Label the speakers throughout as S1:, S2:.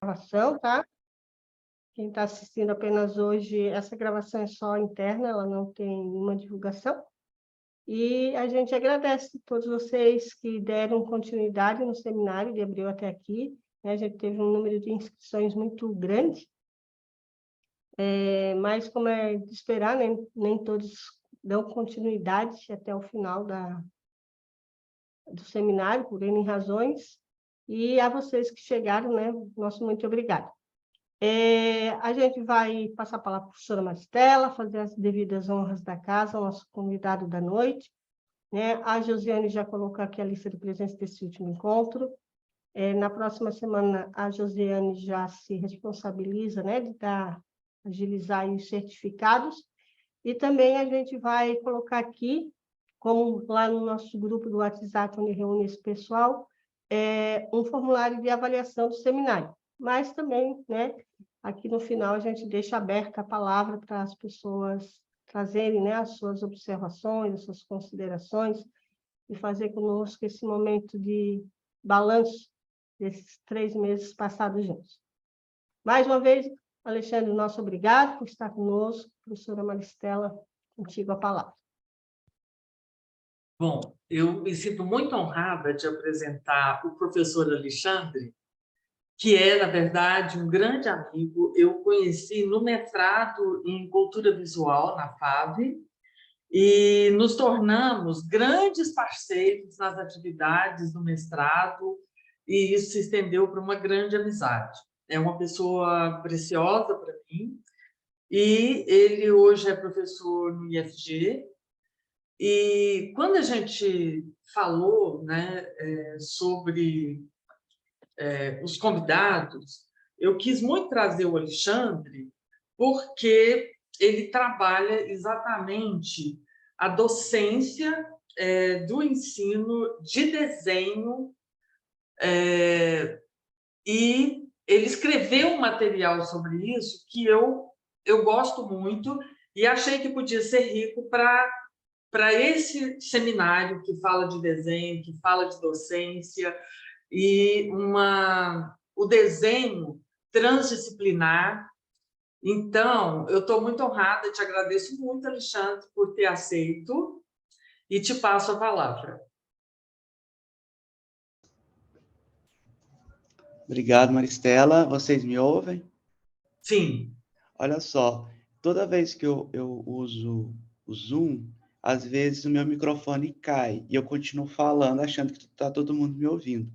S1: gravação, tá? Quem está assistindo apenas hoje, essa gravação é só interna, ela não tem nenhuma divulgação. E a gente agradece a todos vocês que deram continuidade no seminário de abril até aqui, né? A gente teve um número de inscrições muito grande, mas, como é de esperar, nem todos dão continuidade até o final do seminário, por N razões. E a vocês que chegaram, né? Nosso muito obrigado. A gente vai passar a palavra para a professora Maristela, fazer as devidas honras da casa, nosso convidado da noite, né? A Josiane já colocou aqui a lista de presença desse último encontro. Na próxima semana, a Josiane já se responsabiliza, né, de agilizar os certificados. E também a gente vai colocar aqui, como lá no nosso grupo do WhatsApp, onde reúne esse pessoal, um formulário de avaliação do seminário. Mas também, né, aqui no final, a gente deixa aberta a palavra para as pessoas trazerem, né, as suas observações, as suas considerações, e fazer conosco esse momento de balanço desses 3 meses passados juntos. Mais uma vez, Alexandre, nosso obrigado por estar conosco. Professora Maristela, contigo a palavra.
S2: Bom, eu me sinto muito honrada de apresentar o professor Alexandre, que é, na verdade, um grande amigo. Eu conheci no mestrado em Cultura Visual, na FAV, e nos tornamos grandes parceiros nas atividades do mestrado, e isso se estendeu para uma grande amizade. É uma pessoa preciosa para mim, e ele hoje é professor no IFG. E quando a gente falou, né, sobre os convidados, eu quis muito trazer o Alexandre, porque ele trabalha exatamente a docência do ensino de desenho, e ele escreveu um material sobre isso que eu gosto muito e achei que podia ser rico para esse seminário que fala de desenho, que fala de docência, e o desenho transdisciplinar. Então, eu estou muito honrada, te agradeço muito, Alexandre, por ter aceito, e te passo a palavra.
S3: Obrigado, Maristela. Vocês me ouvem?
S2: Sim.
S3: Olha só, toda vez que eu uso o Zoom, às vezes o meu microfone cai e eu continuo falando, achando que está todo mundo me ouvindo.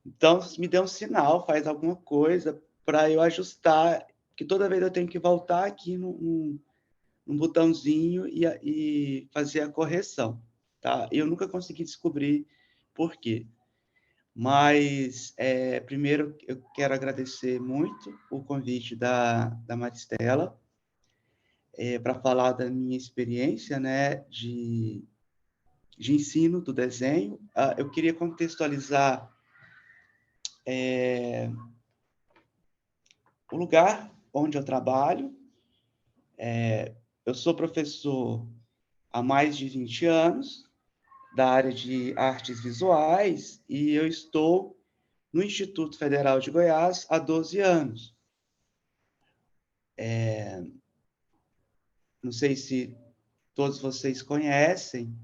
S3: Então, me dê um sinal, faz alguma coisa para eu ajustar, que toda vez eu tenho que voltar aqui num botãozinho e fazer a correção, tá? Eu nunca consegui descobrir por quê. Mas, primeiro, eu quero agradecer muito o convite da Maristela para falar da minha experiência, né, de ensino do desenho. Eu queria contextualizar o lugar onde eu trabalho. Eu sou professor há mais de 20 anos, da área de artes visuais, e eu estou no Instituto Federal de Goiás há 12 anos. Não sei se todos vocês conhecem,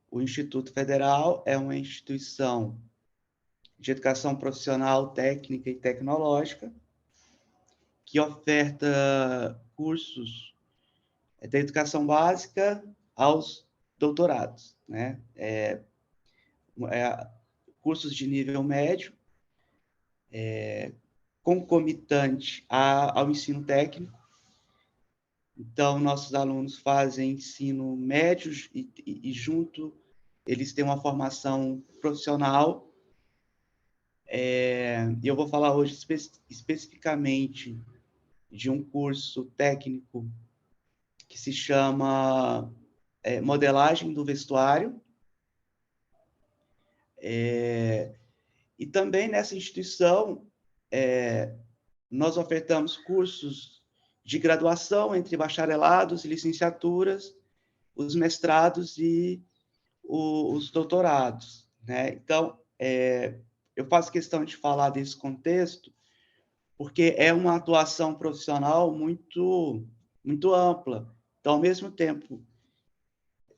S3: o Instituto Federal é uma instituição de educação profissional, técnica e tecnológica que oferta cursos da educação básica aos doutorados, né? Cursos de nível médio, concomitante ao ensino técnico. Então, nossos alunos fazem ensino médio e junto eles têm uma formação profissional. E eu vou falar hoje especificamente de um curso técnico que se chama Modelagem do Vestuário. E também nessa instituição, nós ofertamos cursos de graduação entre bacharelados e licenciaturas, os mestrados e os doutorados, né? Então, eu faço questão de falar desse contexto porque é uma atuação profissional muito, muito ampla. Então, ao mesmo tempo,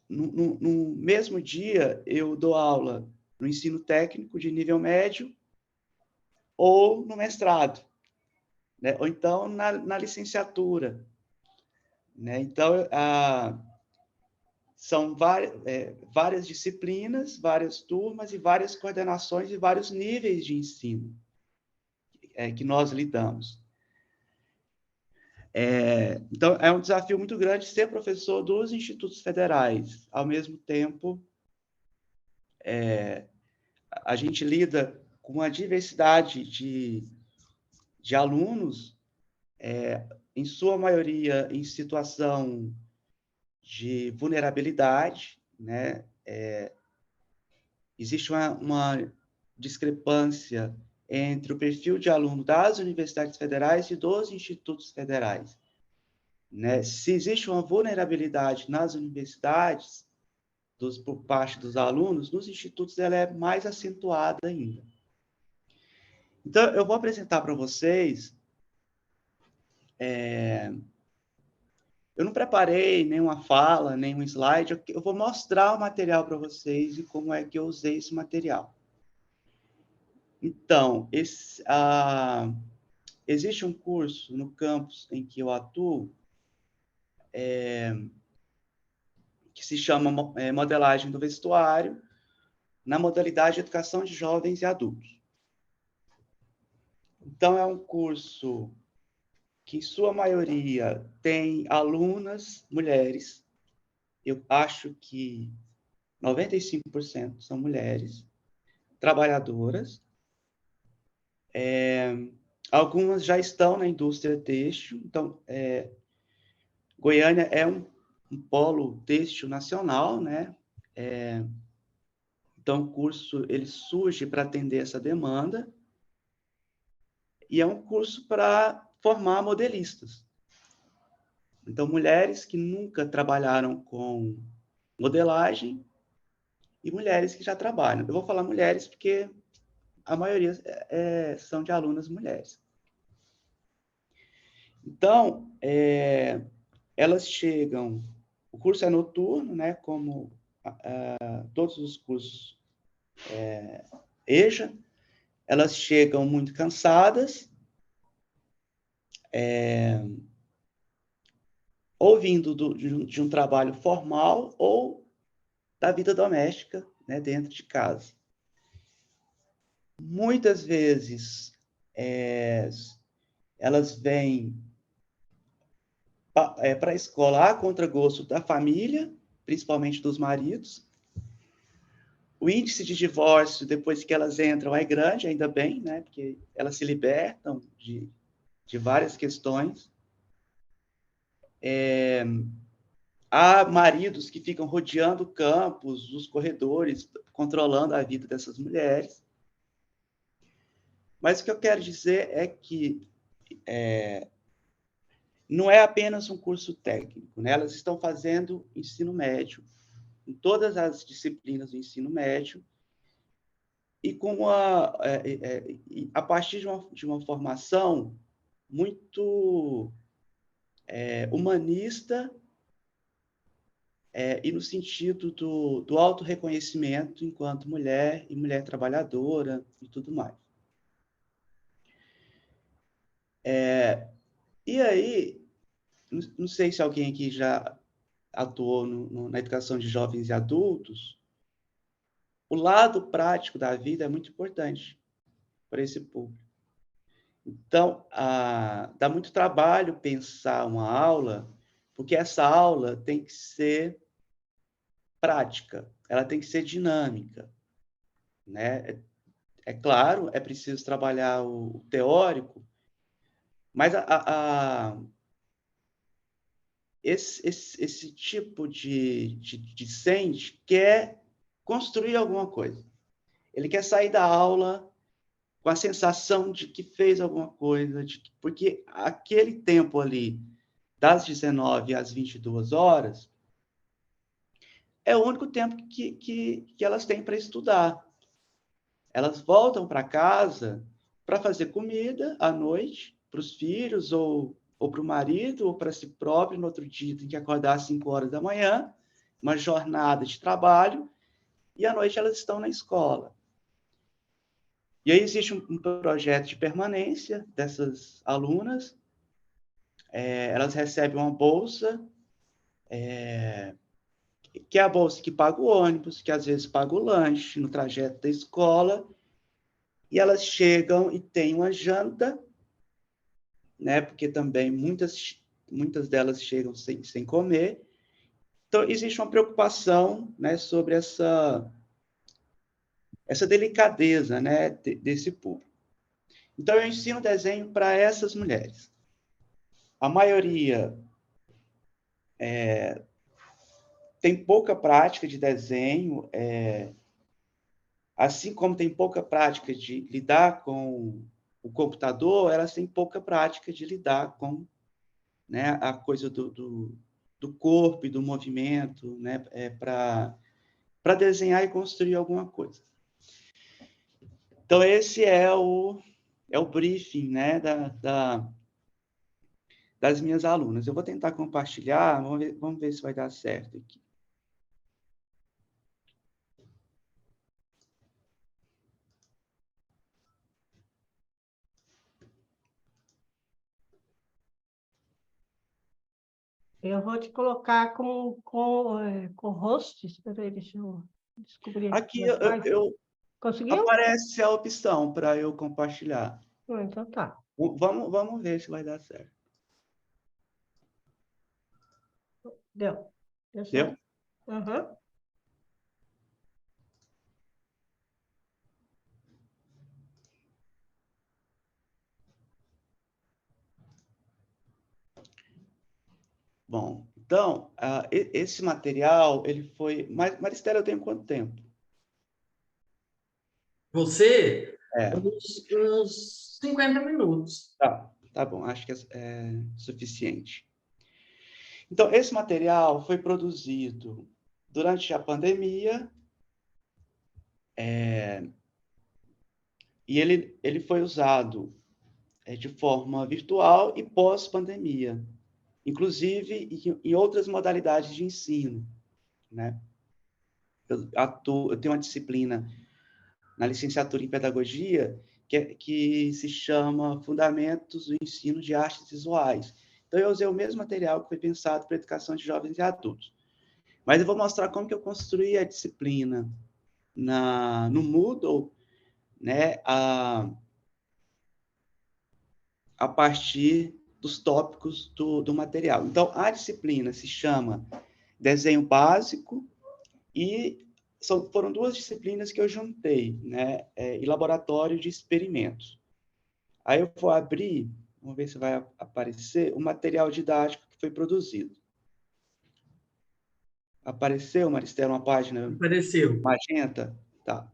S3: no mesmo dia, eu dou aula no ensino técnico de nível médio ou no mestrado, né? Ou então na licenciatura, né? Então, são várias disciplinas, várias turmas e várias coordenações e vários níveis de ensino que nós lidamos. Então, é um desafio muito grande ser professor dos institutos federais. Ao mesmo tempo, a gente lida com uma diversidade de alunos, em sua maioria em situação de vulnerabilidade, né? Existe uma discrepância entre o perfil de aluno das universidades federais e dos institutos federais, né? Se existe uma vulnerabilidade nas universidades, por parte dos alunos, nos institutos ela é mais acentuada ainda. Então, eu vou apresentar para vocês... Eu não preparei nenhuma fala, nenhum slide, eu vou mostrar o material para vocês e como é que eu usei esse material. Então, existe um curso no campus em que eu atuo, que se chama Modelagem do Vestuário, na modalidade de Educação de Jovens e Adultos. Então, é um curso que, em sua maioria, tem alunas mulheres. Eu acho que 95% são mulheres, trabalhadoras. Algumas já estão na indústria têxtil. Então, Goiânia é um polo têxtil nacional, né? Então, o curso ele surge para atender essa demanda, e é um curso para formar modelistas. Então, mulheres que nunca trabalharam com modelagem e mulheres que já trabalham. Eu vou falar mulheres porque a maioria são de alunas mulheres. Então, elas chegam... O curso é noturno, né, como todos os cursos EJA. Elas chegam muito cansadas, ou vindo de um trabalho formal ou da vida doméstica, né, dentro de casa. Muitas vezes, elas vêm para a escola a contragosto da família, principalmente dos maridos. O índice de divórcio, depois que elas entram, é grande, ainda bem, né? Porque elas se libertam de várias questões. Há maridos que ficam rodeando o campus, os corredores, controlando a vida dessas mulheres. Mas o que eu quero dizer é que não é apenas um curso técnico, né? Elas estão fazendo ensino médio, em todas as disciplinas do ensino médio, e com a partir de uma formação muito humanista, e no sentido do autorreconhecimento enquanto mulher e mulher trabalhadora e tudo mais. E aí, não sei se alguém aqui já atuou na educação de jovens e adultos. O lado prático da vida é muito importante para esse público. Então, dá muito trabalho pensar uma aula, porque essa aula tem que ser prática, ela tem que ser dinâmica, né? É claro, é preciso trabalhar o teórico, mas esse tipo de discente quer construir alguma coisa. Ele quer sair da aula com a sensação de que fez alguma coisa, porque aquele tempo ali, das 19 às 22 horas, é o único tempo que elas têm para estudar. Elas voltam para casa para fazer comida à noite, os filhos, ou para o marido, ou para si próprio. No outro dia tem que acordar às 5 horas da manhã, uma jornada de trabalho, e à noite elas estão na escola. E aí existe um projeto de permanência dessas alunas. Elas recebem uma bolsa, que é a bolsa que paga o ônibus, que às vezes paga o lanche no trajeto da escola, e elas chegam e têm uma janta, né? Porque também muitas delas chegam sem comer. Então, existe uma preocupação, né, sobre essa delicadeza, né, desse público. Então, eu ensino desenho para essas mulheres. A maioria tem pouca prática de desenho, assim como tem pouca prática de lidar com o computador, elas têm pouca prática de lidar com, né, a coisa do corpo e do movimento, né, para desenhar e construir alguma coisa. Então, esse é o briefing, né, das minhas alunas. Eu vou tentar compartilhar, vamos ver se vai dar certo aqui.
S1: Eu vou te colocar com host. Espera aí, deixa eu descobrir aqui
S3: Aqui
S1: como é que faz. Conseguiu?
S3: aparece a opção para eu compartilhar.
S1: Então tá.
S3: Vamos ver se vai dar certo.
S1: Deu. Deu
S3: Deu?
S1: certo? Uhum.
S3: Bom, então, esse material, ele foi... Maristela, eu tenho quanto tempo?
S2: Você,
S3: É,
S2: uns 50 minutos.
S3: tá bom, acho que é suficiente. Então, esse material foi produzido durante a pandemia, e ele foi usado de forma virtual e pós-pandemia, inclusive em outras modalidades de ensino, né? Eu tenho uma disciplina na licenciatura em pedagogia que se chama Fundamentos do Ensino de Artes Visuais. Então, eu usei o mesmo material que foi pensado para a educação de jovens e adultos. Mas eu vou mostrar como que eu construí a disciplina no Moodle, né, a partir dos tópicos do material. Então, a disciplina se chama Desenho Básico, e foram duas disciplinas que eu juntei, né, e Laboratório de Experimentos. Aí eu vou abrir, vamos ver se vai aparecer, o material didático que foi produzido. Apareceu, Maristela, uma página
S2: Apareceu.
S3: magenta? Tá.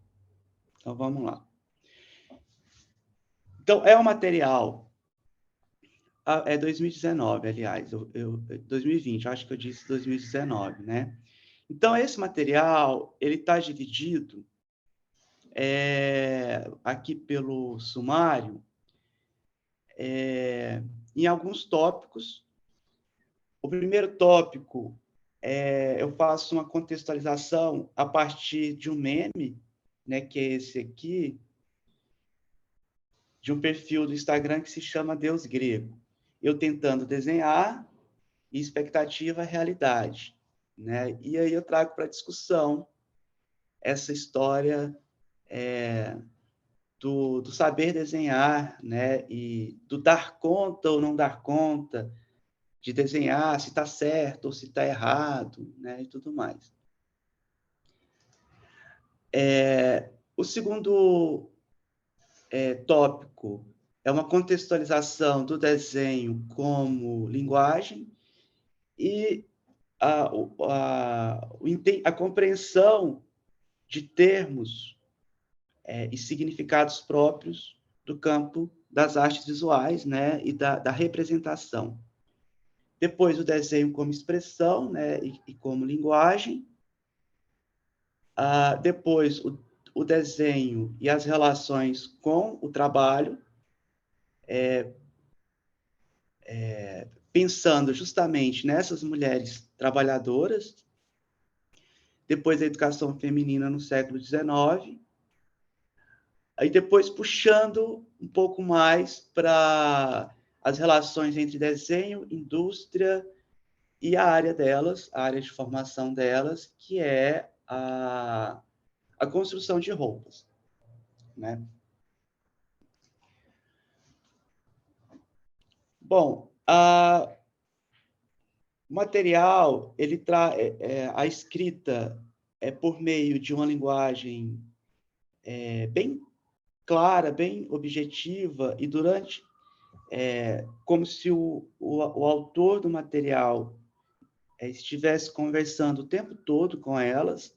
S3: Então, vamos lá. Então, é um material... É 2019, aliás. 2020, acho que eu disse 2019, né? Então, esse material, ele está dividido aqui pelo sumário em alguns tópicos. O primeiro tópico, eu faço uma contextualização a partir de um meme, né, que é esse aqui, de um perfil do Instagram que se chama Deus Grego. Eu tentando desenhar, expectativa, realidade, né? E aí eu trago para discussão essa história do saber desenhar, né? E do dar conta ou não dar conta de desenhar, se está certo ou se está errado, né? E tudo mais. O segundo tópico é uma contextualização do desenho como linguagem e a compreensão de termos e significados próprios do campo das artes visuais, né, e da representação. Depois, o desenho como expressão, né, e como linguagem. Depois, o desenho e as relações com o trabalho, pensando justamente nessas mulheres trabalhadoras, depois a educação feminina no século XIX, aí depois puxando um pouco mais para as relações entre desenho, indústria e a área delas, a área de formação delas, que é a construção de roupas, né? Bom, o material, a escrita é por meio de uma linguagem bem clara, bem objetiva, e como se o autor do material estivesse conversando o tempo todo com elas,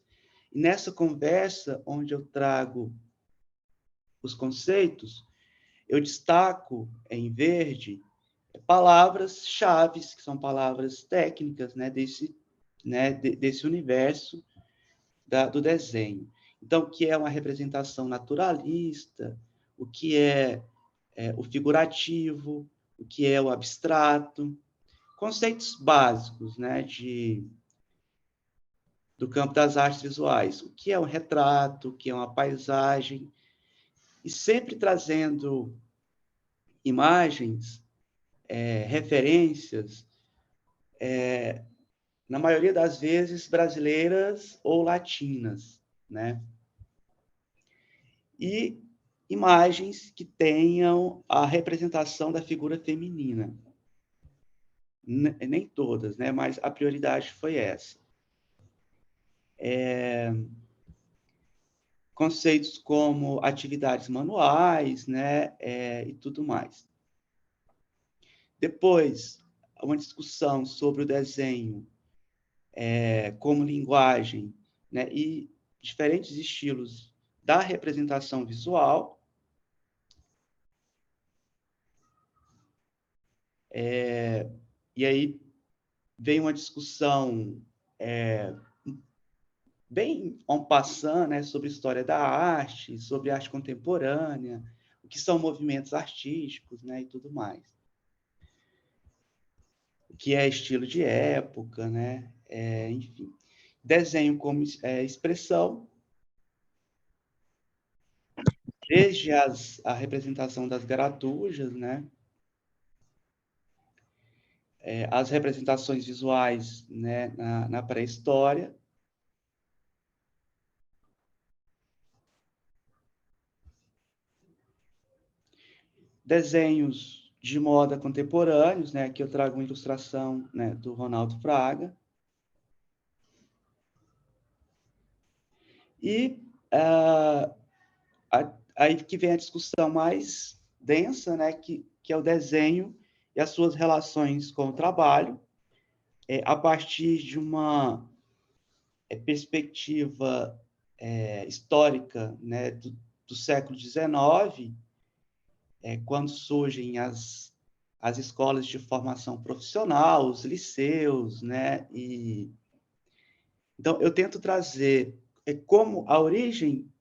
S3: e nessa conversa, onde eu trago os conceitos, eu destaco em verde palavras-chave, que são palavras técnicas, né, desse universo do desenho. Então, o que é uma representação naturalista, o que é o figurativo, o que é o abstrato, conceitos básicos, né, do campo das artes visuais, o que é um retrato, o que é uma paisagem, e sempre trazendo imagens, referências, na maioria das vezes brasileiras ou latinas, né? E imagens que tenham a representação da figura feminina. Nem todas, né? Mas a prioridade foi essa. Conceitos como atividades manuais, né? E tudo mais. Depois, uma discussão sobre o desenho como linguagem, né? E diferentes estilos da representação visual. E aí vem uma discussão bem en passant, né, sobre história da arte, sobre arte contemporânea, o que são movimentos artísticos, né, e tudo mais. O que é estilo de época, né, enfim. Desenho como expressão, desde a representação das garatujas, né, as representações visuais, né, na pré-história, desenhos de moda contemporâneos, né? Aqui eu trago uma ilustração, né, do Ronaldo Fraga. E aí que vem a discussão mais densa, né, que é o desenho e as suas relações com o trabalho, a partir de uma perspectiva histórica, né, do século XIX, quando surgem as escolas de formação profissional, os liceus, né? Então, eu tento trazer como a origem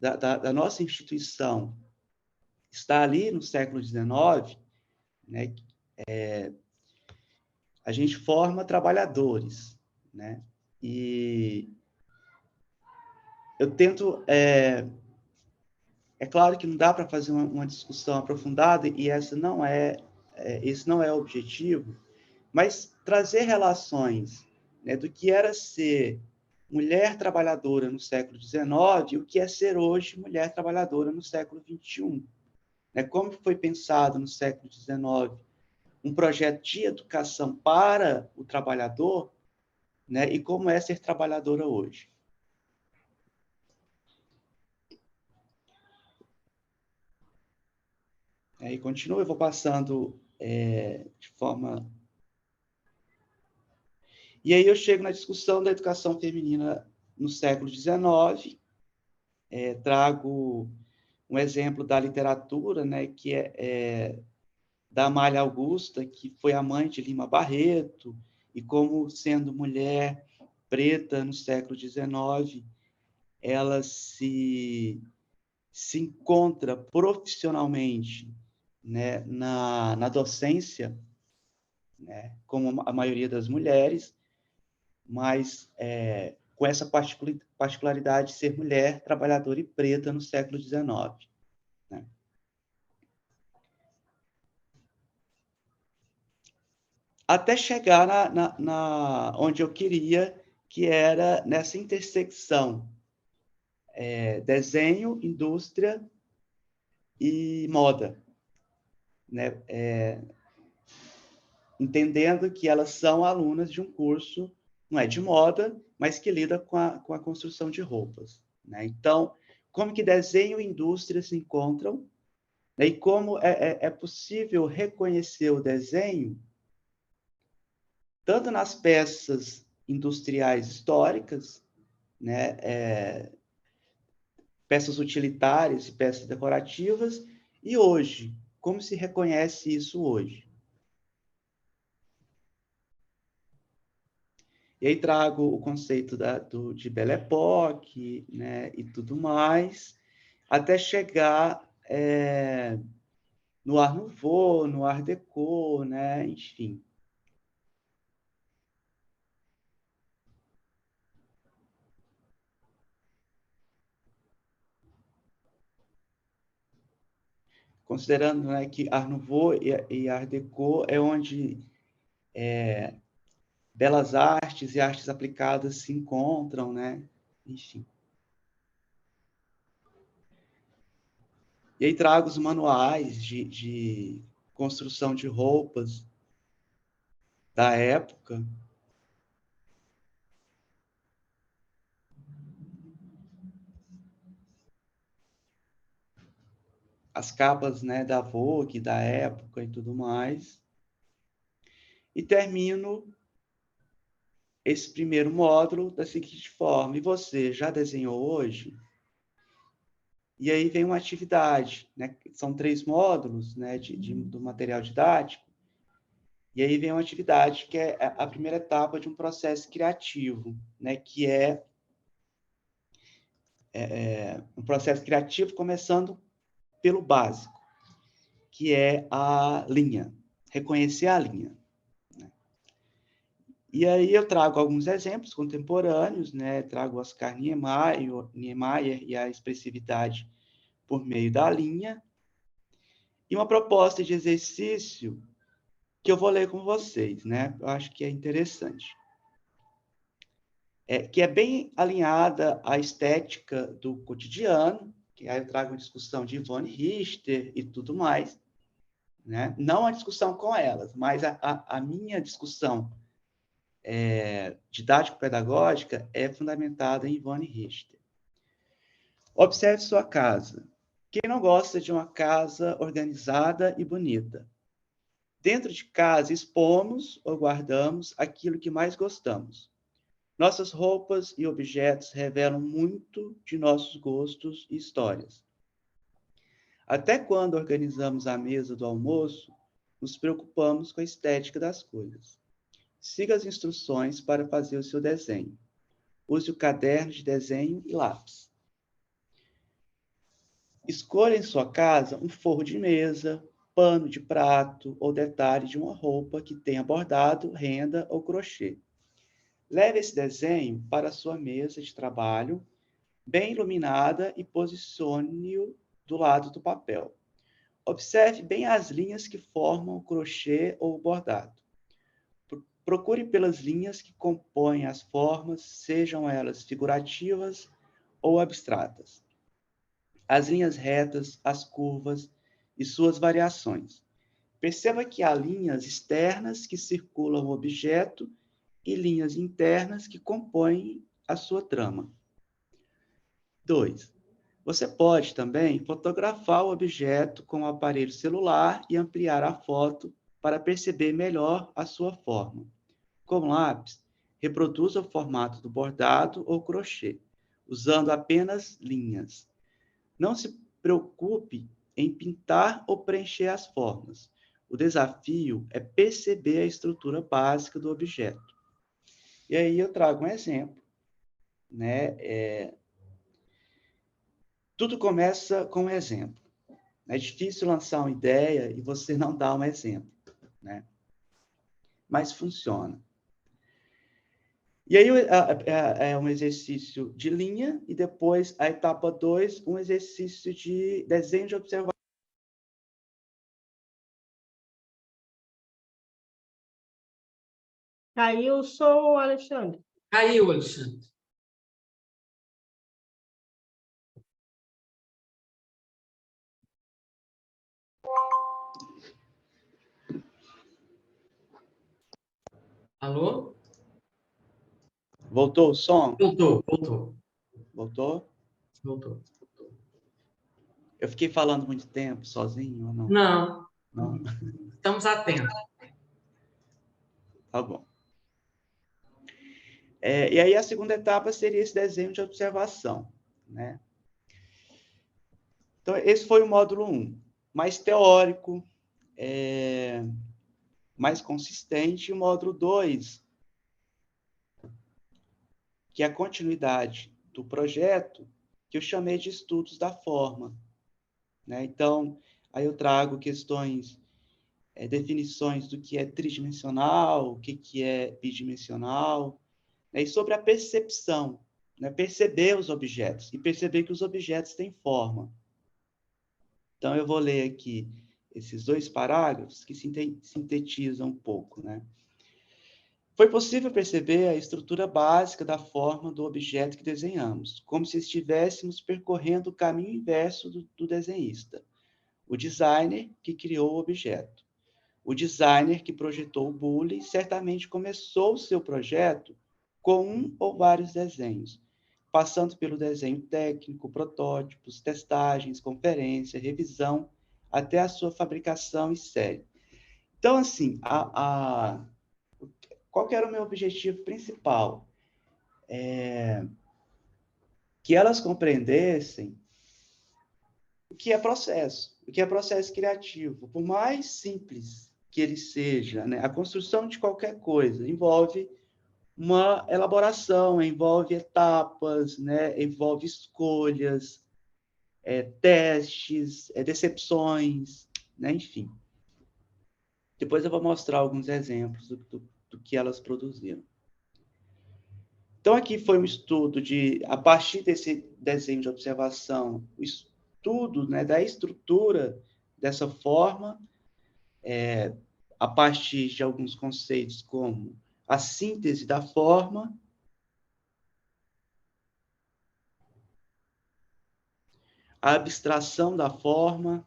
S3: da nossa instituição está ali no século XIX, né? A gente forma trabalhadores, né? E eu tento... É claro que não dá para fazer uma discussão aprofundada, e esse não é o objetivo, mas trazer relações, né, do que era ser mulher trabalhadora no século XIX e o que é ser hoje mulher trabalhadora no século XXI. Né? Como foi pensado no século XIX um projeto de educação para o trabalhador, né, e como é ser trabalhadora hoje. E continua, eu vou passando de forma... E aí eu chego na discussão da educação feminina no século XIX, trago um exemplo da literatura, né, que é da Amália Augusta, que foi a mãe de Lima Barreto, e como sendo mulher preta no século XIX, ela se encontra profissionalmente, né, na docência, né? Como a maioria das mulheres, mas com essa particularidade de ser mulher, trabalhadora e preta no século XIX. Né? Até chegar onde eu queria, que era nessa intersecção desenho, indústria e moda, né? Entendendo que elas são alunas de um curso, não é de moda, mas que lida com a construção de roupas. Né? Então, como que desenho e indústria se encontram, né? E como é possível reconhecer o desenho tanto nas peças industriais históricas, né? Peças utilitárias e peças decorativas, e hoje, como se reconhece isso hoje? E aí trago o conceito de Belle Époque, né, e tudo mais, até chegar no Art Nouveau, no Art Deco, né, enfim. Considerando, né, que Art Nouveau e Art Deco é onde belas artes e artes aplicadas se encontram, né, enfim. E aí trago os manuais de construção de roupas da época. As capas, né, da Vogue, da época e tudo mais. E termino esse primeiro módulo da seguinte forma: e você já desenhou hoje? E aí vem uma atividade, né? São 3 módulos, né, do material didático. E aí vem uma atividade que é a primeira etapa de um processo criativo, né, que é um processo criativo começando pelo básico, que é a linha, reconhecer a linha. E aí eu trago alguns exemplos contemporâneos, né? Trago Oscar Niemeyer e a expressividade por meio da linha, e uma proposta de exercício que eu vou ler com vocês, né? Eu acho que é interessante. Que é bem alinhada à estética do cotidiano, que aí eu trago uma discussão de Yvonne Richter e tudo mais, né? Não a discussão com elas, mas a minha discussão didático-pedagógica é fundamentada em Yvonne Richter. Observe sua casa. Quem não gosta de uma casa organizada e bonita? Dentro de casa, expomos ou guardamos aquilo que mais gostamos. Nossas roupas e objetos revelam muito de nossos gostos e histórias. Até quando organizamos a mesa do almoço, nos preocupamos com a estética das coisas. Siga as instruções para fazer o seu desenho. Use o caderno de desenho e lápis. Escolha em sua casa um forro de mesa, pano de prato ou detalhe de uma roupa que tenha bordado, renda ou crochê. Leve esse desenho para a sua mesa de trabalho, bem iluminada, e posicione-o do lado do papel. Observe bem as linhas que formam o crochê ou o bordado. Procure pelas linhas que compõem as formas, sejam elas figurativas ou abstratas. As linhas retas, as curvas e suas variações. Perceba que há linhas externas que circulam o objeto e linhas internas que compõem a sua trama. 2. Você pode também fotografar o objeto com o aparelho celular e ampliar a foto para perceber melhor a sua forma. Com lápis, reproduza o formato do bordado ou crochê, usando apenas linhas. Não se preocupe em pintar ou preencher as formas. O desafio é perceber a estrutura básica do objeto. E aí eu trago um exemplo, né? Tudo começa com um exemplo. É difícil lançar uma ideia e você não dar um exemplo, né? mas funciona. E aí é um exercício de linha, e depois, a etapa 2, um exercício de desenho de observação.
S1: Caiu o som, Alexandre.
S2: Caiu, Alexandre. Alô?
S3: Voltou o som?
S2: Voltou, voltou.
S3: Voltou?
S2: Voltou.
S3: Eu fiquei falando muito tempo sozinho ou não?
S2: Não,
S3: Não?
S2: estamos atentos.
S3: Tá bom. E aí a segunda etapa seria esse desenho de observação, né? Então, esse foi o módulo 1, mais teórico, mais consistente, e o módulo 2, que é a continuidade do projeto, que eu chamei de estudos da forma, né? Então, aí eu trago questões, definições do que é tridimensional, o que é bidimensional, né? E sobre a percepção, né? Perceber os objetos, e perceber que os objetos têm forma. Então, eu vou ler aqui esses 2 parágrafos que sintetizam um pouco, né? Foi possível perceber a estrutura básica da forma do objeto que desenhamos, como se estivéssemos percorrendo o caminho inverso do desenhista, o designer que criou o objeto. O designer que projetou o Bully certamente começou o seu projeto com um ou vários desenhos, passando pelo desenho técnico, protótipos, testagens, conferência, revisão, até a sua fabricação em série. Então, assim, qual que era o meu objetivo principal? Que elas compreendessem o que é processo criativo. Por mais simples que ele seja, né? A construção de qualquer coisa envolve uma elaboração, envolve etapas, né? Envolve escolhas, testes, decepções, né? Enfim. Depois eu vou mostrar alguns exemplos do que elas produziram. Então, aqui foi um estudo a partir desse desenho de observação, o estudo, né, da estrutura dessa forma, a partir de alguns conceitos como a síntese da forma, a abstração da forma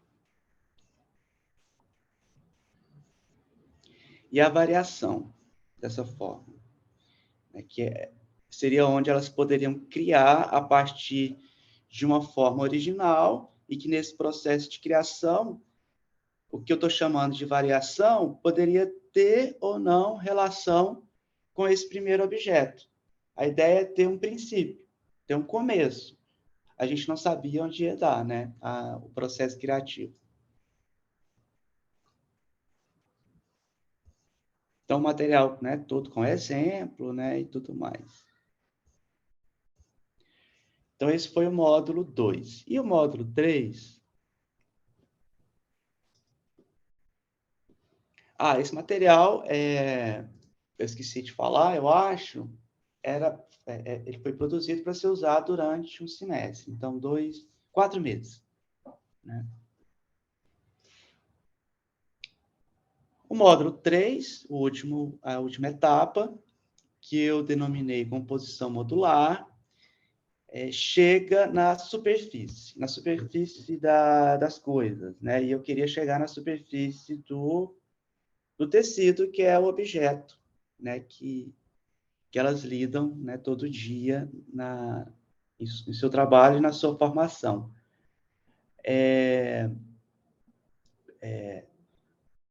S3: e a variação dessa forma, né, seria onde elas poderiam criar a partir de uma forma original, e que nesse processo de criação, o que eu estou chamando de variação poderia ter ou não relação com esse primeiro objeto. A ideia é ter um princípio, ter um começo. A gente não sabia onde ia dar, né? O processo criativo. Então, o material, né, todo com exemplo, né, e tudo mais. Então, esse foi o módulo 2. E o módulo 3? Esse material, eu esqueci de falar, eu acho, ele foi produzido para ser usado durante um semestre. Então, 4 meses. Né? O módulo 3, a última etapa, que eu denominei composição modular, chega na superfície das coisas, né? E eu queria chegar na superfície do tecido, que é o objeto, né? Que elas lidam, né, todo dia em seu trabalho e na sua formação.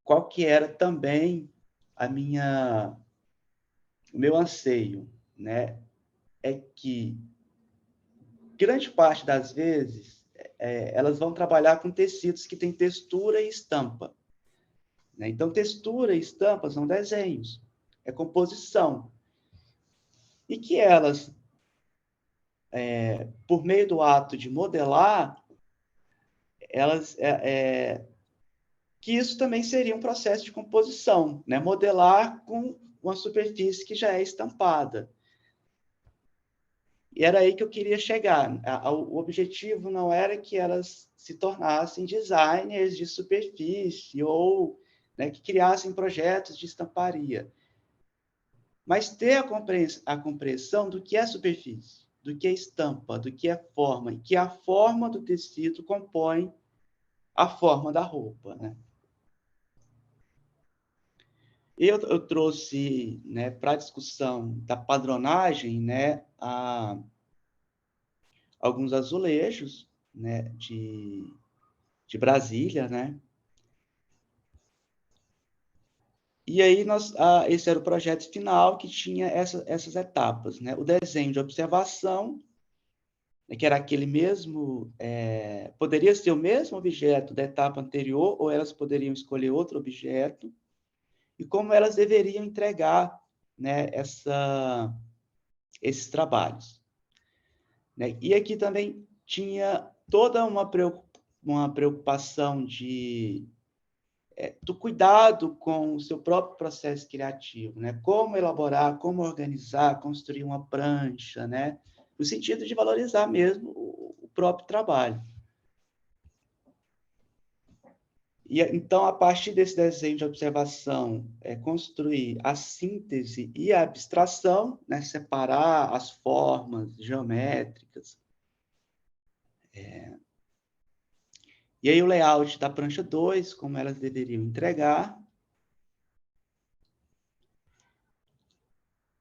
S3: Qual que era também o meu anseio, né? É que grande parte das vezes elas vão trabalhar com tecidos que têm textura e estampa, né? Então, textura e estampa são desenhos, é composição. E que elas, por meio do ato de modelar, elas que isso também seria um processo de composição, né? Modelar com uma superfície que já é estampada. E era aí que eu queria chegar. O objetivo não era que elas se tornassem designers de superfície ou, né, que criassem projetos de estamparia, mas ter a compreensão do que é superfície, do que é estampa, do que é forma, e que a forma do tecido compõe a forma da roupa, né? Eu trouxe, né, para a discussão da padronagem, né, alguns azulejos, né, de Brasília, né? E aí esse era o projeto final que tinha essas etapas, né? O desenho de observação, né, que era aquele mesmo, poderia ser o mesmo objeto da etapa anterior, ou elas poderiam escolher outro objeto, e como elas deveriam entregar, né, esses trabalhos, né? E aqui também tinha toda uma preocupação do cuidado com o seu próprio processo criativo, né? Como elaborar, como organizar, construir uma prancha, né? No sentido de valorizar mesmo o próprio trabalho. E então, a partir desse desenho de observação, construir a síntese e a abstração, né? Separar as formas geométricas. E aí o layout da prancha 2, como elas deveriam entregar.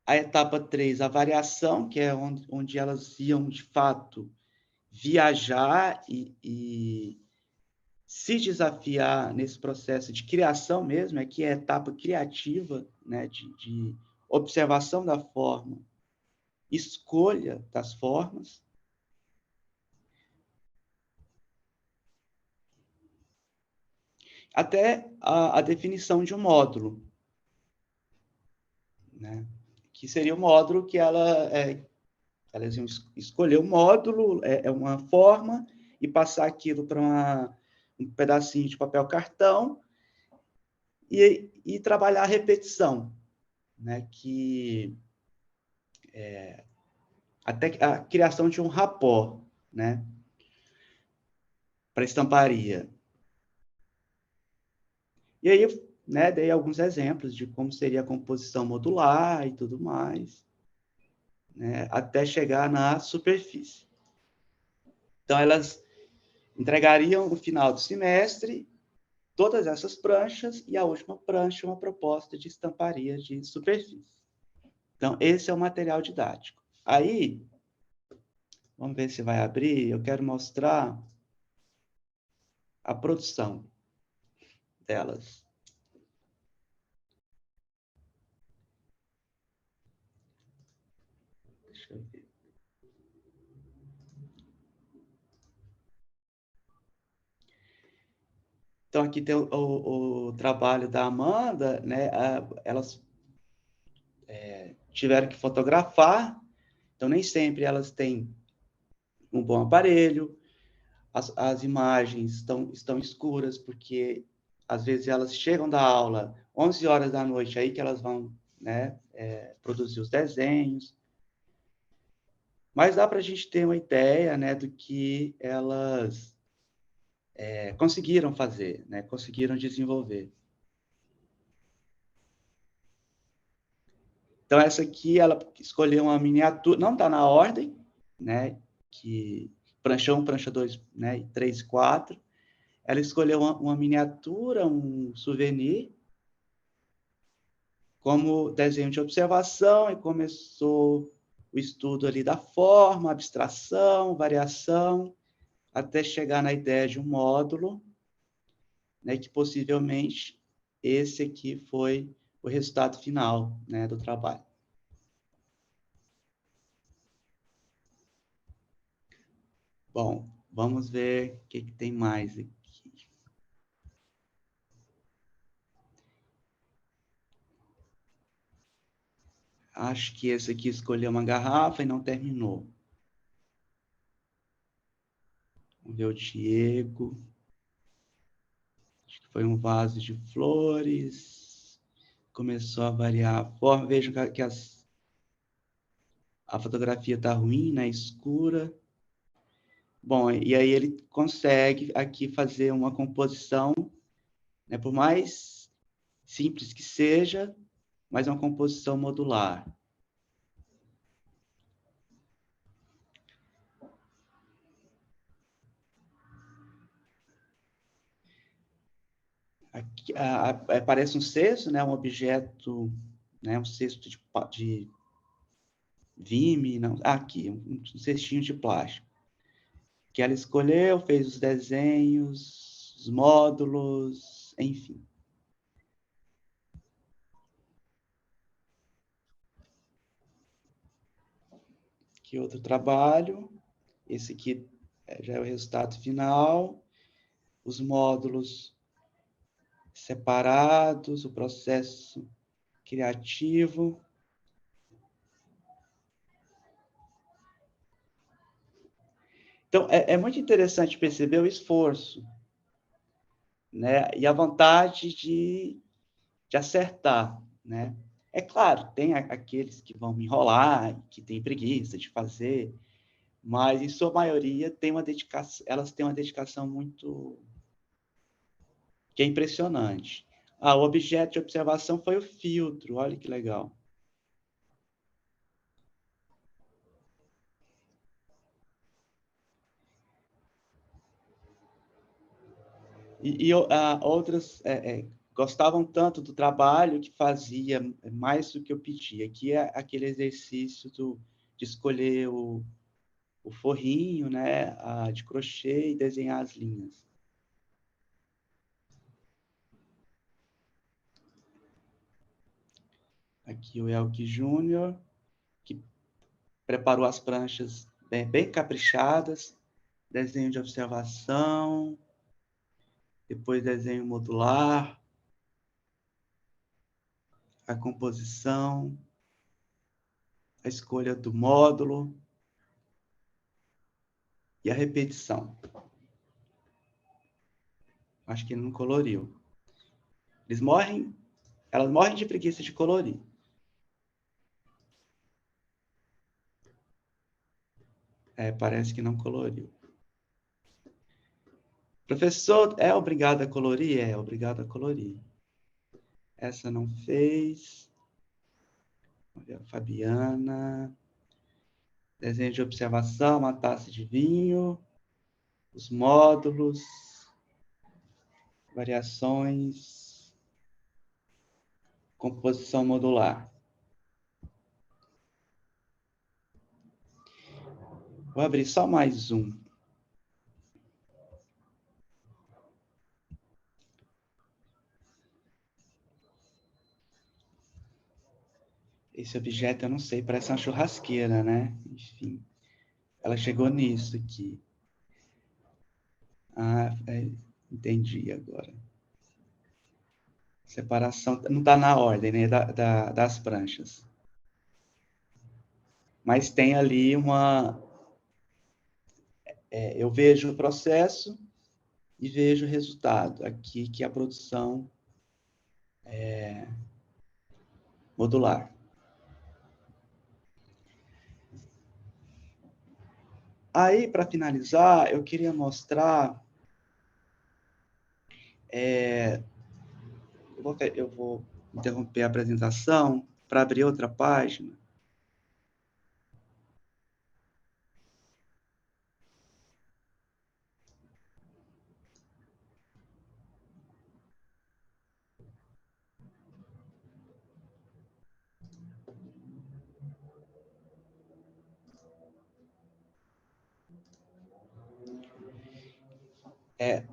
S3: A etapa 3, a variação, que é onde elas iam, de fato, viajar e se desafiar nesse processo de criação mesmo, que é a etapa criativa, né, de observação da forma, escolha das formas. Até a definição de um módulo, né, que seria o módulo que elas iam escolher o módulo, uma forma, e passar aquilo para um pedacinho de papel cartão e trabalhar a repetição, né? Até a criação de um rapó, né? Para estamparia. E aí, né, dei alguns exemplos de como seria a composição modular e tudo mais, né, até chegar na superfície. Então, elas entregariam no final do semestre todas essas pranchas e a última prancha uma proposta de estamparia de superfície. Então, esse é o material didático. Aí, vamos ver se vai abrir, eu quero mostrar a produção delas. Deixa eu ver. Então, aqui tem o trabalho da Amanda, né? Elas tiveram que fotografar, então nem sempre elas têm um bom aparelho, as imagens estão escuras, porque às vezes elas chegam da aula 11 horas da noite, aí que elas vão, né, produzir os desenhos. Mas dá para a gente ter uma ideia, né, do que elas conseguiram fazer, né, conseguiram desenvolver. Então, essa aqui, ela escolheu uma miniatura, não está na ordem, né, que prancha 1, prancha 2, né, 3 e 4. Ela escolheu uma miniatura, um souvenir, como desenho de observação, e começou o estudo ali da forma, abstração, variação, até chegar na ideia de um módulo, né, que possivelmente esse aqui foi o resultado final, né, do trabalho. Bom, vamos ver o que tem mais aqui. Acho que esse aqui escolheu uma garrafa e não terminou. Vamos ver o Diego. Acho que foi um vaso de flores, começou a variar a forma, vejo que a fotografia está ruim, né, escura. Bom, e aí ele consegue aqui fazer uma composição, né, por mais simples que seja, mas é uma composição modular. Aqui, parece um cesto, né, um objeto, né, um cesto de Vime, não, aqui, um cestinho de plástico. Que ela escolheu, fez os desenhos, os módulos, enfim. Aqui outro trabalho. Esse aqui já é o resultado final. Os módulos separados, o processo criativo. Então, é muito interessante perceber o esforço, né? E a vontade de acertar, né? É claro, tem aqueles que vão me enrolar, que têm preguiça de fazer, mas em sua maioria elas têm uma dedicação muito que é impressionante. O objeto de observação foi o filtro, olha que legal. Outras gostavam tanto do trabalho que fazia mais do que eu pedia, que é aquele exercício de escolher o forrinho, né, de crochê e desenhar as linhas. Aqui o Elke Júnior, que preparou as pranchas bem caprichadas, desenho de observação, depois desenho modular, a composição, a escolha do módulo e a repetição. Acho que ele não coloriu. Elas morrem de preguiça de colorir. Parece que não coloriu. Professor, é obrigado a colorir? É obrigado a colorir. Essa não fez. Olha, Fabiana. Desenho de observação, uma taça de vinho. Os módulos. Variações. Composição modular. Vou abrir só mais um. Esse objeto, eu não sei, parece uma churrasqueira, né? Enfim, ela chegou nisso aqui. Entendi agora. Separação, não está na ordem, né, das pranchas. Mas tem ali eu vejo o processo e vejo o resultado. Aqui, que é a produção modular. Aí, para finalizar, eu queria mostrar... eu vou interromper a apresentação para abrir outra página.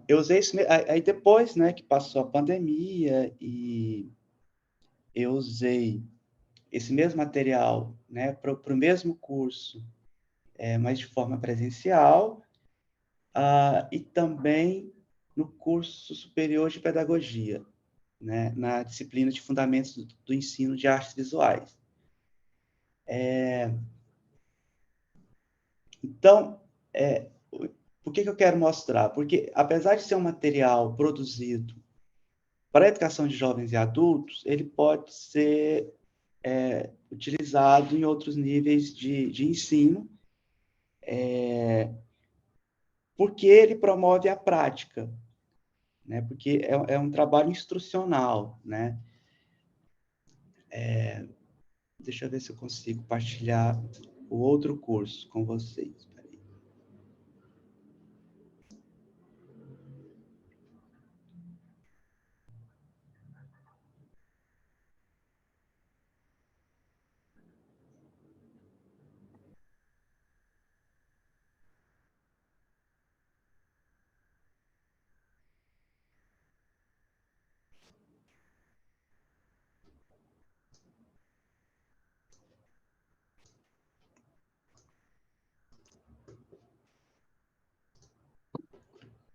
S3: Eu usei isso, aí depois, né, que passou a pandemia, e eu usei esse mesmo material, né, para o mesmo curso, mas de forma presencial, e também no curso superior de pedagogia, né, na disciplina de fundamentos do ensino de artes visuais. Então, por que eu quero mostrar? Porque, apesar de ser um material produzido para a educação de jovens e adultos, ele pode ser utilizado em outros níveis de ensino, porque ele promove a prática, né? Porque é um trabalho instrucional, né? Deixa eu ver se eu consigo partilhar o outro curso com vocês.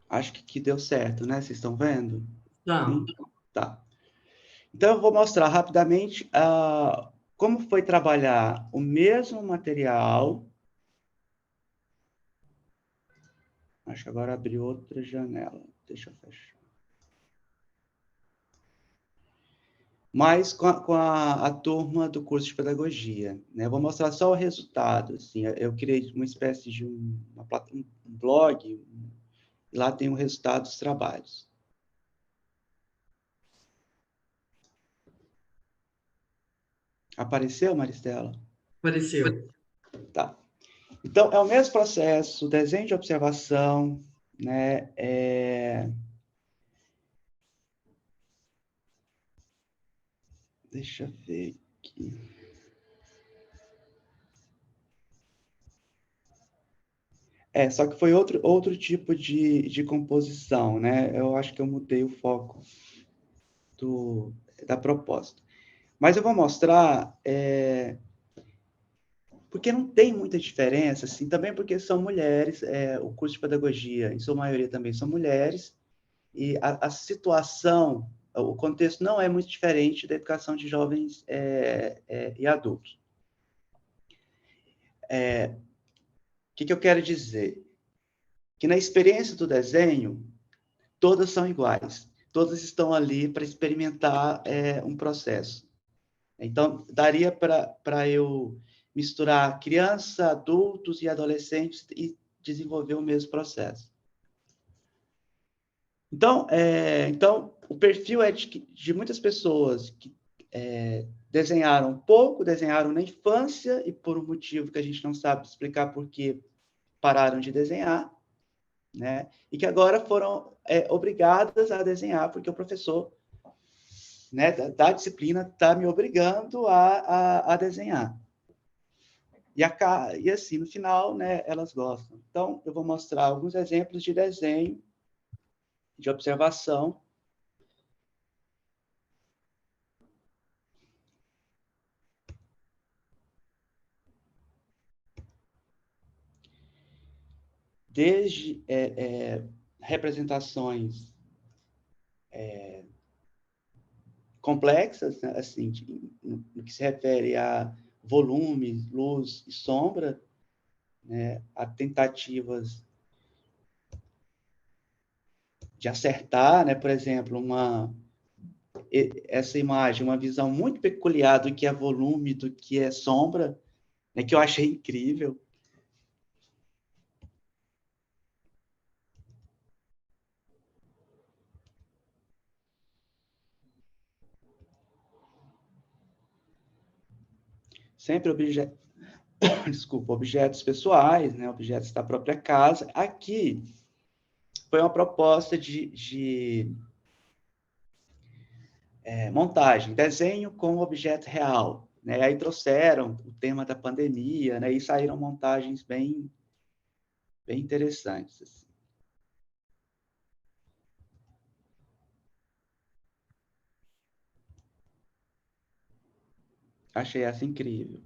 S3: Acho que deu certo, né? Vocês estão vendo?
S2: Não.
S3: Sim? Tá. Então, eu vou mostrar rapidamente como foi trabalhar o mesmo material. Acho que agora abriu outra janela. Deixa eu fechar. Mas com a turma do curso de pedagogia, né? Eu vou mostrar só o resultado. Assim, eu criei uma espécie de um blog, e lá tem o resultado dos trabalhos. Apareceu, Maristela?
S2: Apareceu.
S3: Tá. Então, é o mesmo processo, desenho de observação, né? Deixa eu ver aqui. Só que foi outro tipo de composição, né? Eu acho que eu mudei o foco da proposta. Mas eu vou mostrar, porque não tem muita diferença, assim, também porque são mulheres, o curso de pedagogia, em sua maioria também são mulheres, e a situação, o contexto não é muito diferente da educação de jovens e adultos. O que eu quero dizer? Que na experiência do desenho, todas são iguais. Todas estão ali para experimentar um processo. Então, daria para eu misturar criança, adultos e adolescentes e desenvolver o mesmo processo. Então o perfil é de muitas pessoas que desenharam pouco, desenharam na infância e por um motivo que a gente não sabe explicar por que pararam de desenhar, né? E que agora foram obrigadas a desenhar porque o professor, né, da disciplina está me obrigando a desenhar. E assim, no final, né, elas gostam. Então, eu vou mostrar alguns exemplos de desenho, de observação. Desde representações complexas, né, assim, no que se refere a volume, luz e sombra, né, a tentativas de acertar, né, por exemplo, essa imagem, uma visão muito peculiar do que é volume, do que é sombra, né, que eu achei incrível. Sempre desculpa, objetos pessoais, né, objetos da própria casa. Aqui foi uma proposta de montagem, desenho com objeto real. Né? Aí trouxeram o tema da pandemia, né? E saíram montagens bem interessantes. Assim. Achei essa incrível.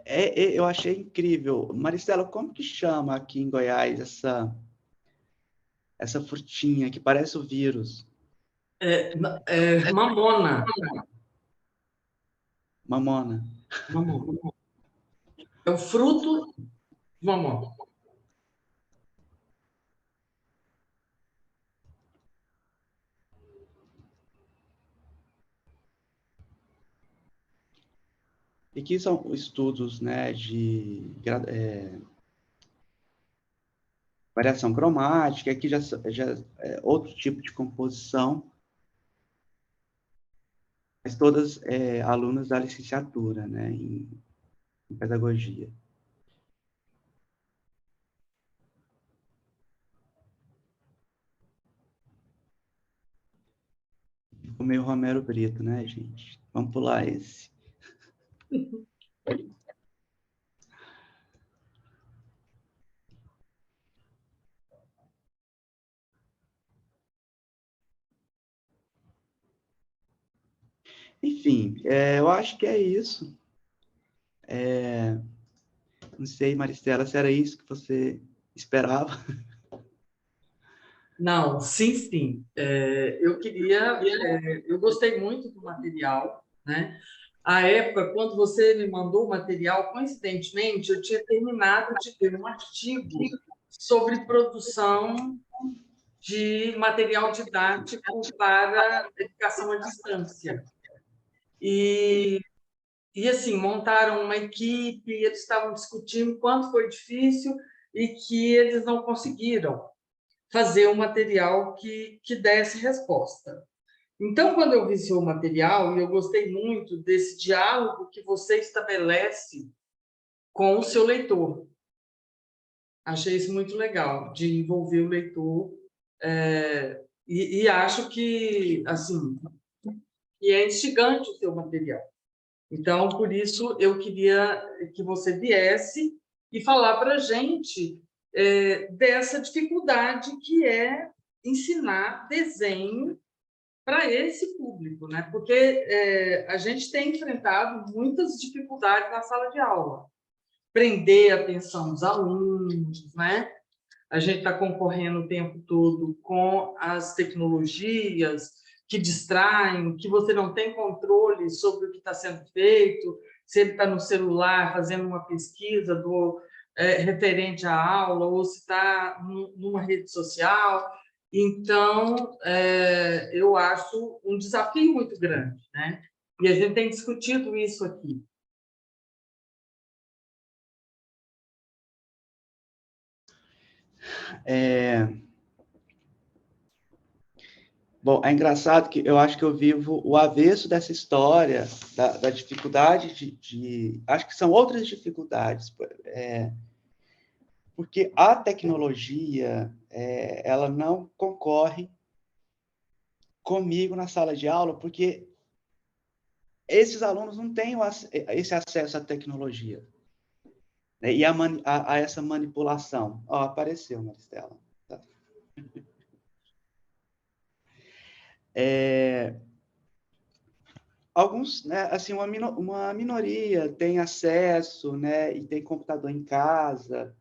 S3: Eu achei incrível. Maristela, como que chama aqui em Goiás essa frutinha que parece o vírus?
S2: Mamona.
S3: Mamona.
S2: Mamona. É o fruto de mamona.
S3: E que são estudos, né, variação cromática, aqui já é outro tipo de composição, mas todas alunas da licenciatura, né, em pedagogia. Ficou meio Romero Brito, né, gente? Vamos pular esse. Enfim, eu acho que é isso. Não sei, Maristela, se era isso que você esperava.
S2: Não, sim, sim. Eu gostei muito do material, né? À época, quando você me mandou o material, coincidentemente, eu tinha terminado de ler um artigo sobre produção de material didático para educação à distância. E assim, montaram uma equipe, eles estavam discutindo quanto foi difícil e que eles não conseguiram fazer um material que desse resposta. Então, quando eu vi seu material, e eu gostei muito desse diálogo que você estabelece com o seu leitor. Achei isso muito legal, de envolver o leitor, e acho que, assim, que é instigante o seu material. Então, por isso, eu queria que você viesse e falar para a gente dessa dificuldade que é ensinar desenho para esse público, né? Porque a gente tem enfrentado muitas dificuldades na sala de aula. Prender a atenção dos alunos, né? A gente está concorrendo o tempo todo com as tecnologias que distraem, que você não tem controle sobre o que está sendo feito, se ele está no celular fazendo uma pesquisa referente à aula, ou se está numa rede social. Então, eu acho um desafio muito grande, né? E a gente tem discutido isso aqui.
S3: Bom, é engraçado que eu acho que eu vivo o avesso dessa história, da dificuldade Acho que são outras dificuldades, porque a tecnologia, ela não concorre comigo na sala de aula, porque esses alunos não têm esse acesso à tecnologia, né, e a essa manipulação. Ó, apareceu, Maristela. Tá. Alguns, né, assim, uma minoria tem acesso, né, e tem computador em casa,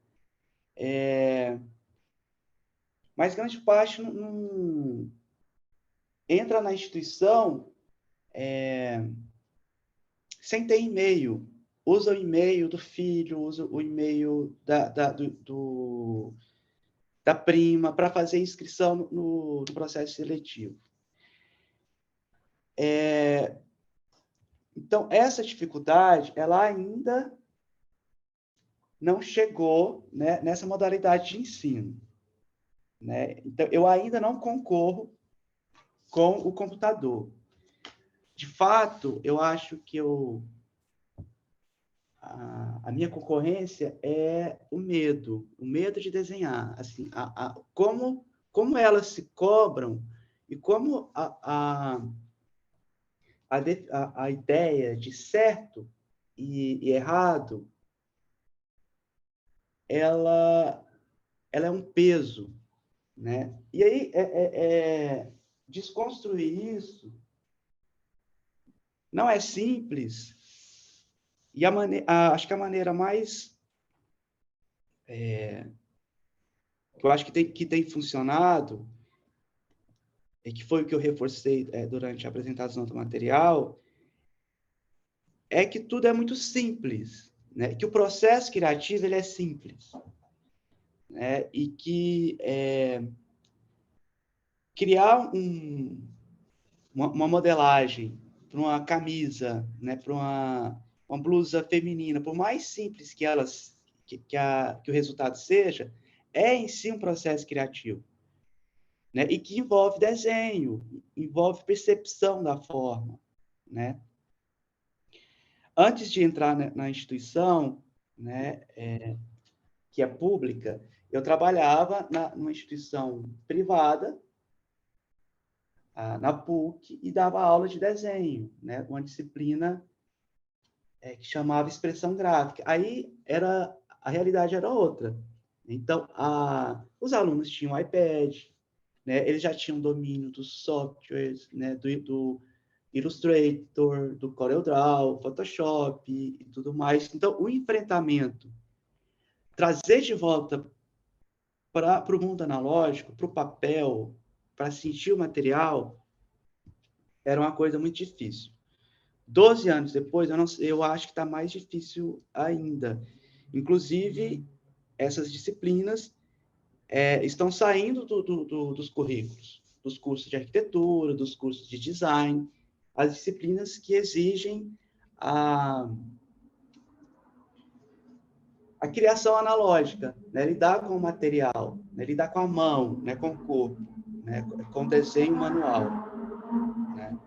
S3: mas grande parte não entra na instituição sem ter e-mail. Usa o e-mail do filho, usa o e-mail da prima para fazer inscrição no processo seletivo. Então, essa dificuldade, ela ainda não chegou, né, nessa modalidade de ensino, né? Então, eu ainda não concorro com o computador. De fato, eu acho que a minha concorrência é o medo de desenhar. Assim, como elas se cobram e como a ideia de certo e errado, ela é um peso, né? E aí, desconstruir isso não é simples, E acho que a maneira mais... que eu acho que tem funcionado, e que foi o que eu reforcei durante a apresentação do material, é que tudo é muito simples, né? Que o processo criativo ele é simples, né? E que criar uma modelagem para uma camisa, né? Para uma blusa feminina, por mais simples que que o resultado seja, é em si um processo criativo, né? E que envolve desenho, envolve percepção da forma, né? Antes de entrar na instituição, né, que é pública, eu trabalhava numa instituição privada, na PUC, e dava aula de desenho, né, uma disciplina que chamava expressão gráfica. Aí a realidade era outra. Então, os alunos tinham iPad, né, eles já tinham domínio dos softwares, né, do Illustrator, do CorelDRAW, Photoshop e tudo mais. Então, o enfrentamento, trazer de volta para o mundo analógico, para o papel, para sentir o material, era uma coisa muito difícil. 12 anos depois, eu acho que está mais difícil ainda. Inclusive, essas disciplinas estão saindo dos currículos, dos cursos de arquitetura, dos cursos de design, as disciplinas que exigem a criação analógica, né? Lidar com o material, né? Lidar com a mão, né? Com o corpo, né? Com o desenho manual, né?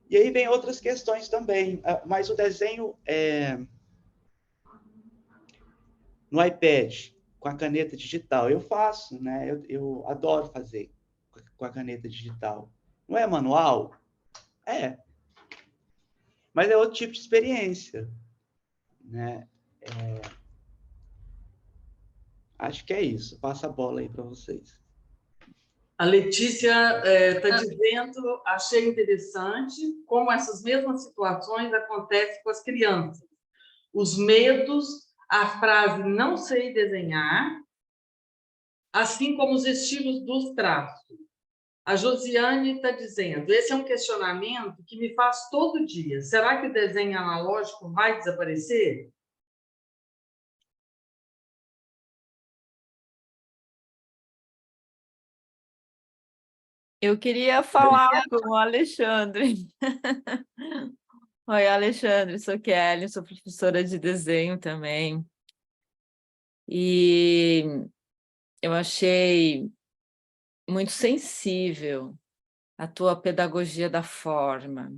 S3: E aí vem outras questões também, mas o desenho no iPad, com a caneta digital, eu faço, né? Eu adoro fazer com a caneta digital. Não é manual? É. Mas é outro tipo de experiência, né? Acho que é isso. Passa a bola aí para vocês.
S2: A Letícia está dizendo, achei interessante como essas mesmas situações acontecem com as crianças. Os medos, a frase não sei desenhar, assim como os estilos dos traços. A Josiane está dizendo, esse é um questionamento que me faz todo dia. Será que o desenho analógico vai desaparecer?
S4: Eu queria falar com o Alexandre. Oi, Alexandre, sou Kelly, sou professora de desenho também. E eu achei muito sensível a tua pedagogia da forma,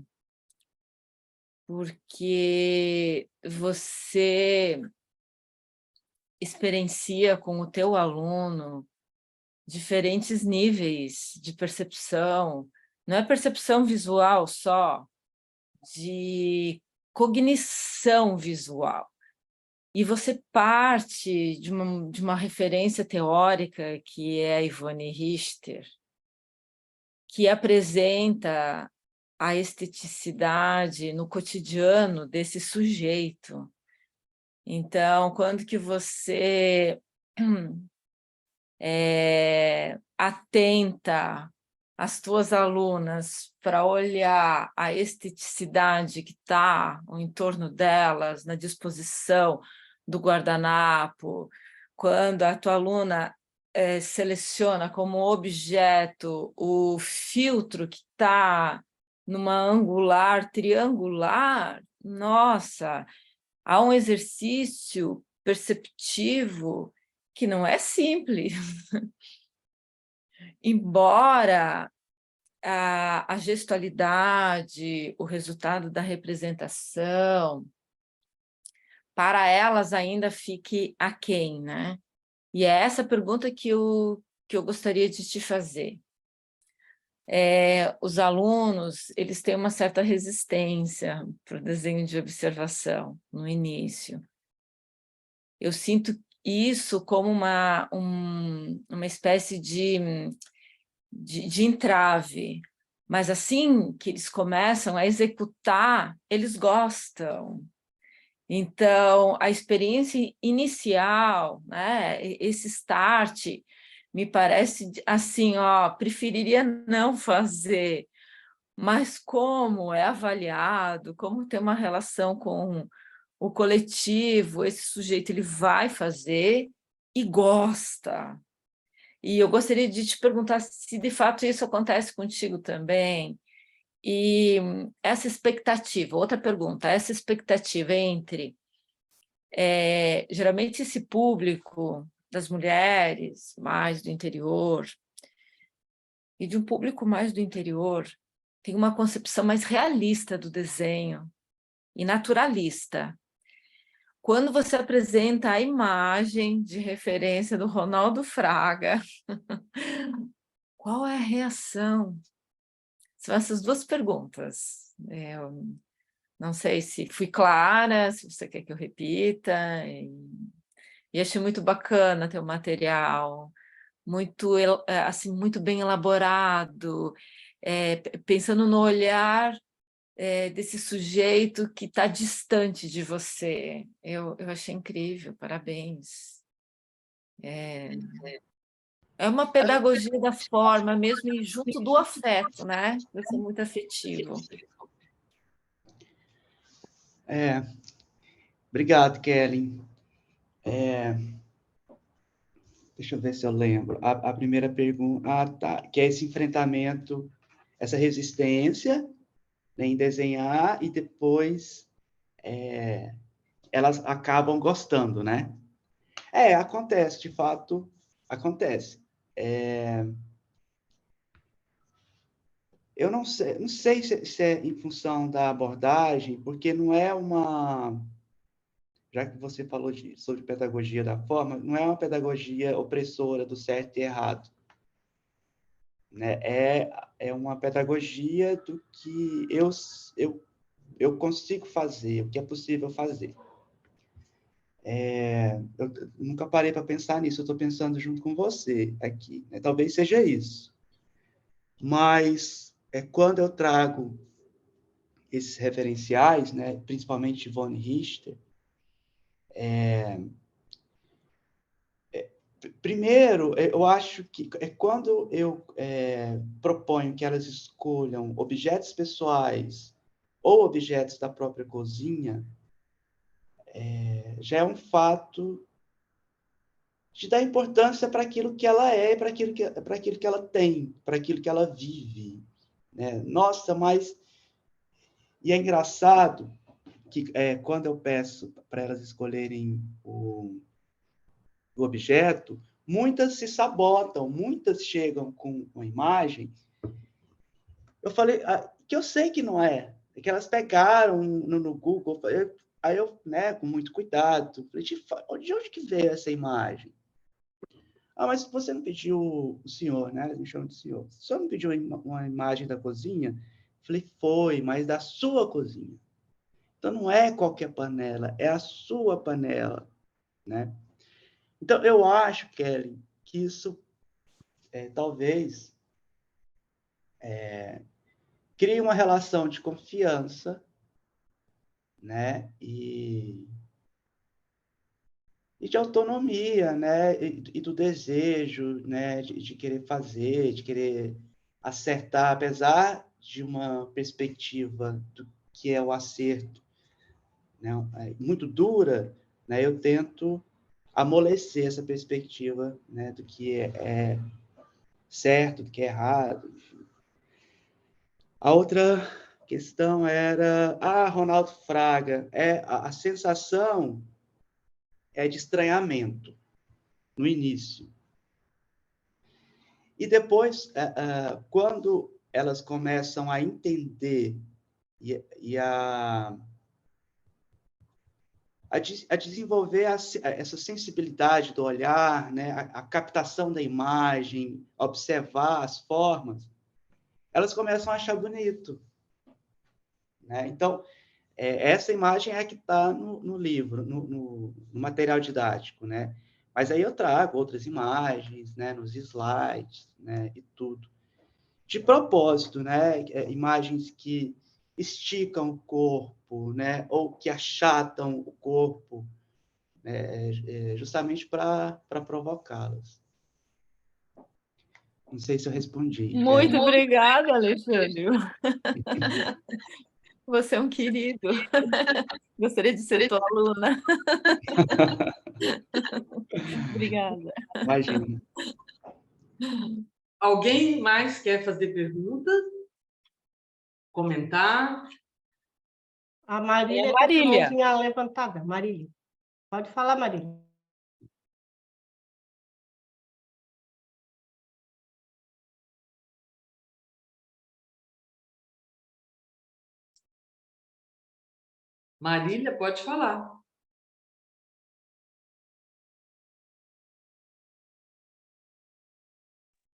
S4: porque você experiencia com o teu aluno diferentes níveis de percepção, não é percepção visual só, de cognição visual. E você parte de uma referência teórica que é a Yvonne Richter, que apresenta a esteticidade no cotidiano desse sujeito. Então, quando que você atenta as tuas alunas para olhar a esteticidade que está em torno delas, na disposição do guardanapo, quando a tua aluna seleciona como objeto o filtro que está numa angular triangular, nossa, há um exercício perceptivo que não é simples. Embora a gestualidade, o resultado da representação, para elas ainda fique aquém, né? E é essa pergunta que eu gostaria de te fazer. Os alunos, eles têm uma certa resistência para o desenho de observação no início. Eu sinto isso como uma espécie de entrave, Mas assim que eles começam a executar, eles gostam. Então, a experiência inicial, né, esse start, me parece assim, ó, preferiria não fazer, mas como é avaliado, como tem uma relação com o coletivo, esse sujeito ele vai fazer e gosta. E eu gostaria de te perguntar se de fato isso acontece contigo também. E essa expectativa, outra pergunta, essa expectativa entre geralmente esse público das mulheres mais do interior e de um público mais do interior tem uma concepção mais realista do desenho e naturalista. Quando você apresenta a imagem de referência do Ronaldo Fraga, qual é a reação? São essas duas perguntas. Eu não sei se fui clara, se você quer que eu repita. E achei muito bacana ter o material, muito, assim, muito bem elaborado, pensando no olhar desse sujeito que está distante de você. Eu achei incrível, parabéns. É uma pedagogia da forma mesmo, e junto do afeto, né? Isso é muito afetivo.
S3: Obrigado, Kelly. Deixa eu ver se eu lembro. A primeira pergunta, tá, que é esse enfrentamento, essa resistência, né, em desenhar, e depois elas acabam gostando, né? Acontece, de fato, acontece. Eu não sei se é em função da abordagem, porque não é uma... Já que você falou sobre pedagogia da forma, não é uma pedagogia opressora do certo e errado. Né? É uma pedagogia do que eu consigo fazer, o que é possível fazer. Eu nunca parei para pensar nisso, eu estou pensando junto com você aqui. Né? Talvez seja isso. Mas quando eu trago esses referenciais, né, principalmente von Richter, primeiro, eu acho que quando eu proponho que elas escolham objetos pessoais ou objetos da própria cozinha, já é um fato de dar importância para aquilo que ela é, para aquilo que ela tem, para aquilo que ela vive. Né? Nossa, mas... E é engraçado que quando eu peço para elas escolherem o objeto, muitas se sabotam, muitas chegam com uma imagem. Eu falei que eu sei que não é que elas pegaram no Google. Aí eu, né, com muito cuidado, falei, de onde que veio essa imagem? Mas você não pediu o senhor, né? Eles me chamam de senhor. O senhor não pediu uma imagem da cozinha? Falei, foi, mas da sua cozinha. Então, não é qualquer panela, é a sua panela, né? Então, eu acho, Kelly, que isso talvez crie uma relação de confiança, né? E de autonomia, né? E do desejo, né? De querer fazer, de querer acertar, apesar de uma perspectiva do que é o acerto, né? Muito dura, né? Eu tento amolecer essa perspectiva, né? Do que é certo, do que é errado. Enfim. A outra questão era Ronaldo Fraga. A sensação é de estranhamento no início. E depois, quando elas começam a entender e a desenvolver essa sensibilidade do olhar, né? A captação da imagem, observar as formas, elas começam a achar bonito. Né? Então, essa imagem é a que está no livro, no material didático, né? Mas aí eu trago outras imagens, né, nos slides, né, e tudo. de propósito, né? Imagens que esticam o corpo, né? Ou que achatam o corpo, justamente para provocá-las. Não sei se eu respondi.
S4: Muito obrigada, Alexandre. Você é um querido. Gostaria de ser tua aluna. Obrigada.
S3: Imagina.
S2: Alguém mais quer fazer pergunta? Comentar?
S1: A Marília está com a
S4: Marília.
S1: mãozinha levantada. Marília, pode falar, Marília.
S2: Marília, pode falar.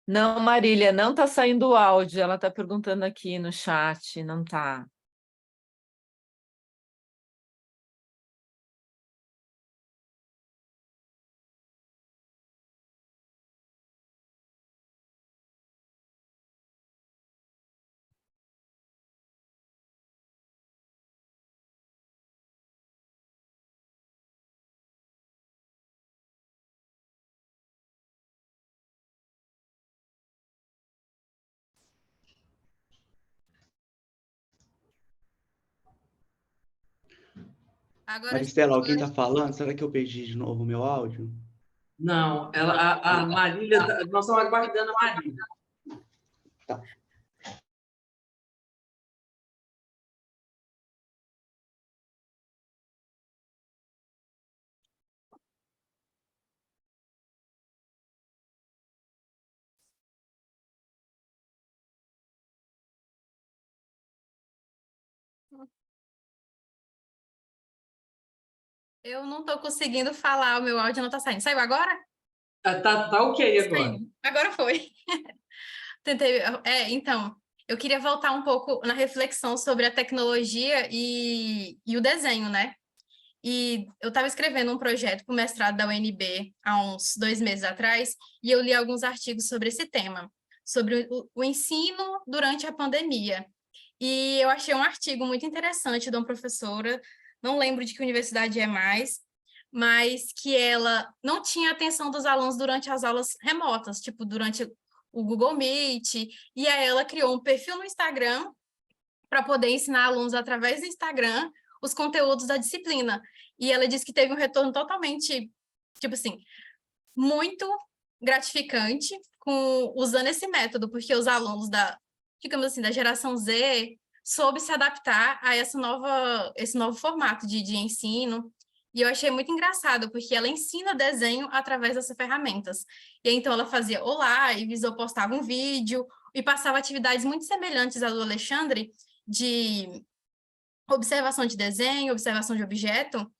S4: Não, Marília, não está saindo o áudio. Ela está perguntando aqui no chat, não está.
S5: Agora
S3: Maristela, alguém está falando? Será que eu perdi de novo o meu áudio?
S2: Não, a Marília, nós estamos aguardando a Marília.
S3: Tá.
S5: eu não estou conseguindo falar, o meu áudio não está saindo. Saiu agora?
S2: Tá ok agora.
S5: Saiu. Agora foi. Tentei. Então, eu queria voltar um pouco na reflexão sobre a tecnologia e o desenho, né? E eu estava escrevendo um projeto para o mestrado da UNB há uns 2 meses atrás, e eu li alguns artigos sobre esse tema, sobre o ensino durante a pandemia. E eu achei um artigo muito interessante de uma professora, não lembro de que universidade é mais, mas que ela não tinha atenção dos alunos durante as aulas remotas, tipo, durante o Google Meet, e aí ela criou um perfil no Instagram para poder ensinar alunos através do Instagram os conteúdos da disciplina. E ela disse que teve um retorno totalmente, tipo assim, muito gratificante usando esse método, porque os alunos digamos assim, da geração Z soube se adaptar a esse novo formato de ensino. E eu achei muito engraçado, porque ela ensina desenho através dessas ferramentas. E aí, então ela fazia lives, ou postava um vídeo, e passava atividades muito semelhantes à do Alexandre, de observação de desenho, observação de objeto,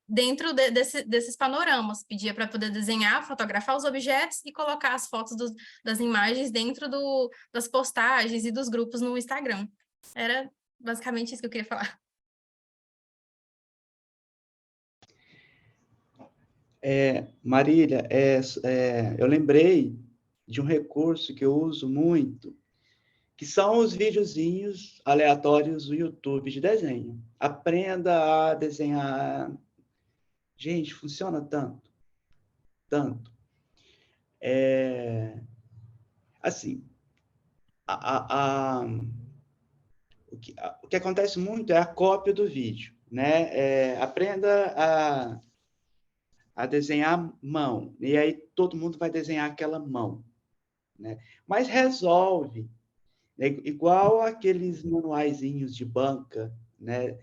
S5: dentro desses panoramas. Pedia para poder desenhar, fotografar os objetos e colocar as fotos das imagens dentro das postagens e dos grupos no Instagram. Era basicamente isso que eu queria falar.
S3: Marília, eu lembrei de um recurso que eu uso muito, que são os videozinhos aleatórios do YouTube de desenho. Aprenda a desenhar. Gente, funciona tanto, tanto. Assim, o que acontece muito é a cópia do vídeo, né? Aprenda a desenhar mão, e aí todo mundo vai desenhar aquela mão, né? Mas resolve, né? Igual aqueles manuaizinhos de banca, né?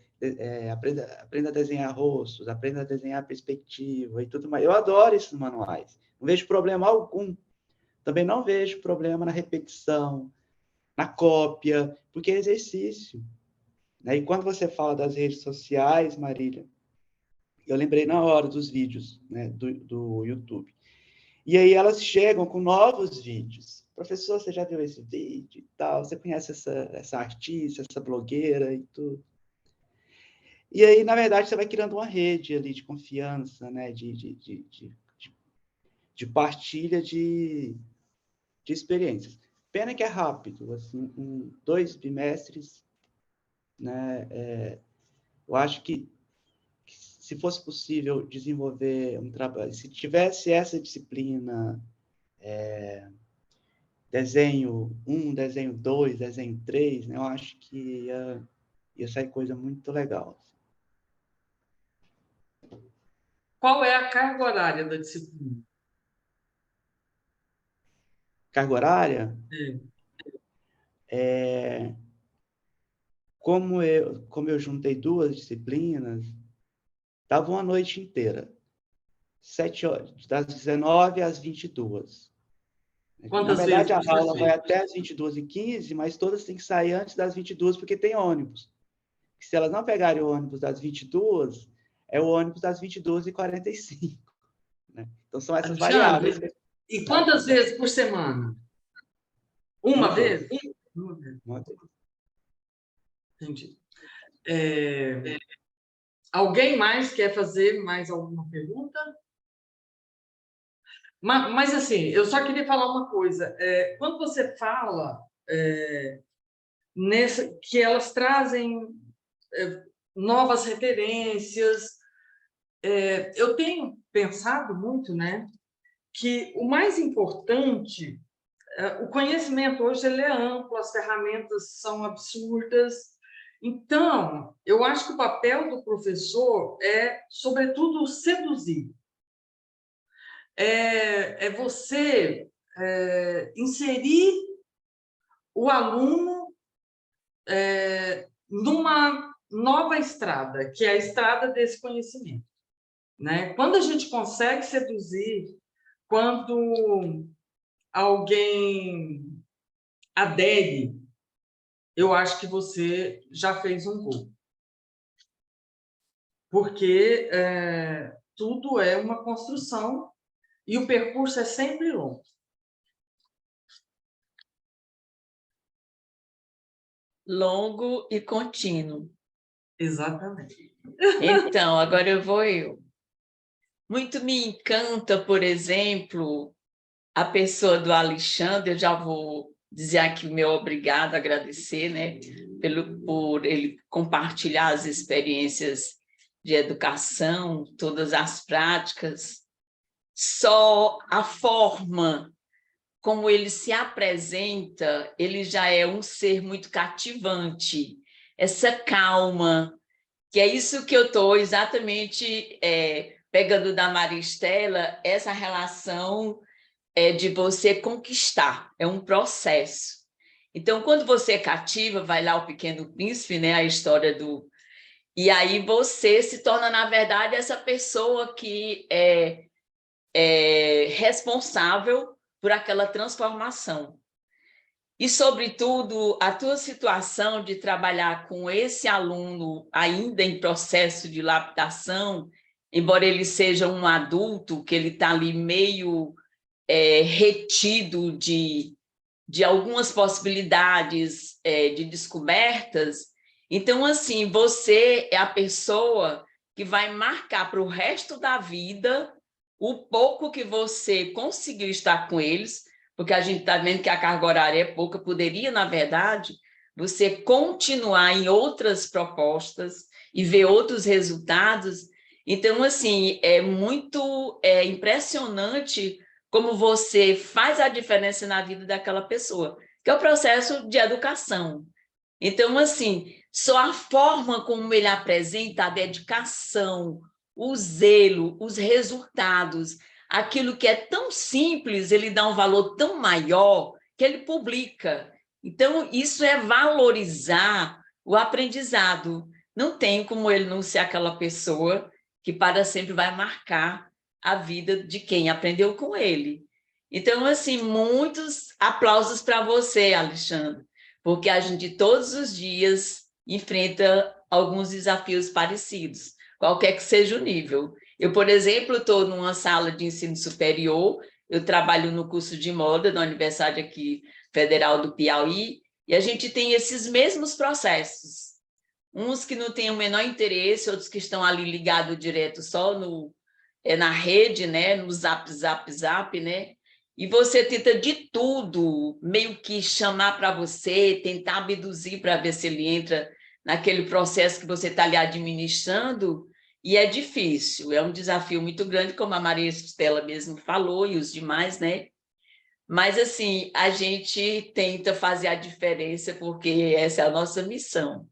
S3: Aprenda a desenhar rostos, aprenda a desenhar perspectiva e tudo mais. Eu adoro esses manuais, não vejo problema algum. Também não vejo problema na repetição, na cópia, porque é exercício, né? E quando você fala das redes sociais, Marília, eu lembrei na hora dos vídeos, né, do YouTube. E aí elas chegam com novos vídeos. Professor, você já viu esse vídeo e tal? Você conhece essa artista, essa blogueira e tudo? E aí, na verdade, você vai criando uma rede ali de confiança, né? De partilha de experiências. Pena que é rápido, assim, em 2 bimestres, né? Eu acho que se fosse possível desenvolver um trabalho, se tivesse essa disciplina, desenho 1, desenho 2, desenho 3, né? Eu acho que ia sair coisa muito legal.
S2: Qual é a carga horária da disciplina?
S3: Carga horária?
S2: É.
S3: Como eu juntei 2 disciplinas, dava uma noite inteira. 7 horas, das 19 às 22. Na
S2: Quantas
S3: verdade,
S2: vezes
S3: a
S2: por
S3: aula vai
S2: semana?
S3: até às 22h15, mas todas têm que sair antes das 22, porque tem ônibus. Se elas não pegarem o ônibus das 22, é o ônibus das 22h45. Né? Então, são essas variáveis.
S2: Alexandre, e quantas vezes por semana? Uma vez? Uma vez.
S3: Uma vez.
S2: Entendi. Alguém mais quer fazer mais alguma pergunta? Mas assim, eu só queria falar uma coisa. Quando você fala que elas trazem novas referências, eu tenho pensado muito, né, que o mais importante, o conhecimento hoje ele é amplo, as ferramentas são absurdas. Então, eu acho que o papel do professor é, sobretudo, seduzir. Você inserir o aluno numa nova estrada, que é a estrada desse conhecimento. Né? Quando a gente consegue seduzir, quando alguém adere, eu acho que você já fez um gol. Porque tudo é uma construção e o percurso é sempre longo.
S4: Longo e contínuo.
S2: Exatamente.
S4: Então, agora eu. Muito me encanta, por exemplo, a pessoa do Alexandre. Eu já vou dizer aqui o meu obrigado, agradecer, né, por ele compartilhar as experiências de educação, todas as práticas. Só a forma como ele se apresenta, ele já é um ser muito cativante. Essa calma, que é isso que eu estou exatamente pegando da Maristela, essa relação de você conquistar, é um processo. Então, quando você cativa, vai lá o Pequeno Príncipe, né, a história do... E aí você se torna, na verdade, essa pessoa que é responsável por aquela transformação. E, sobretudo, a tua situação de trabalhar com esse aluno ainda em processo de lapidação, embora ele seja um adulto, que ele está ali meio retido de algumas possibilidades de descobertas. Então, assim, você é a pessoa que vai marcar para o resto da vida o pouco que você conseguiu estar com eles, porque a gente está vendo que a carga horária é pouca, poderia, na verdade, você continuar em outras propostas e ver outros resultados. Então, assim, é muito impressionante como você faz a diferença na vida daquela pessoa, que é o processo de educação. Então, assim, só a forma como ele apresenta a dedicação, o zelo, os resultados, aquilo que é tão simples, ele dá um valor tão maior que ele publica. Então, isso é valorizar o aprendizado. Não tem como ele não ser aquela pessoa que para sempre vai marcar a vida de quem aprendeu com ele. Então, assim, muitos aplausos para você, Alexandre, porque a gente todos os dias enfrenta alguns desafios parecidos, qualquer que seja o nível. Eu, por exemplo, estou numa sala de ensino superior, eu trabalho no curso de moda da Universidade aqui Federal do Piauí, e a gente tem esses mesmos processos. Uns que não têm o menor interesse, outros que estão ali ligados direto só na rede, né, no zap, né?
S6: e você tenta de tudo, meio que chamar para você, tentar abduzir para ver se ele entra naquele processo que você está ali administrando, e é difícil, é um desafio muito grande, como a Maria Estela mesmo falou, e os demais, né? Mas, assim, a gente tenta fazer a diferença, porque essa é a nossa missão.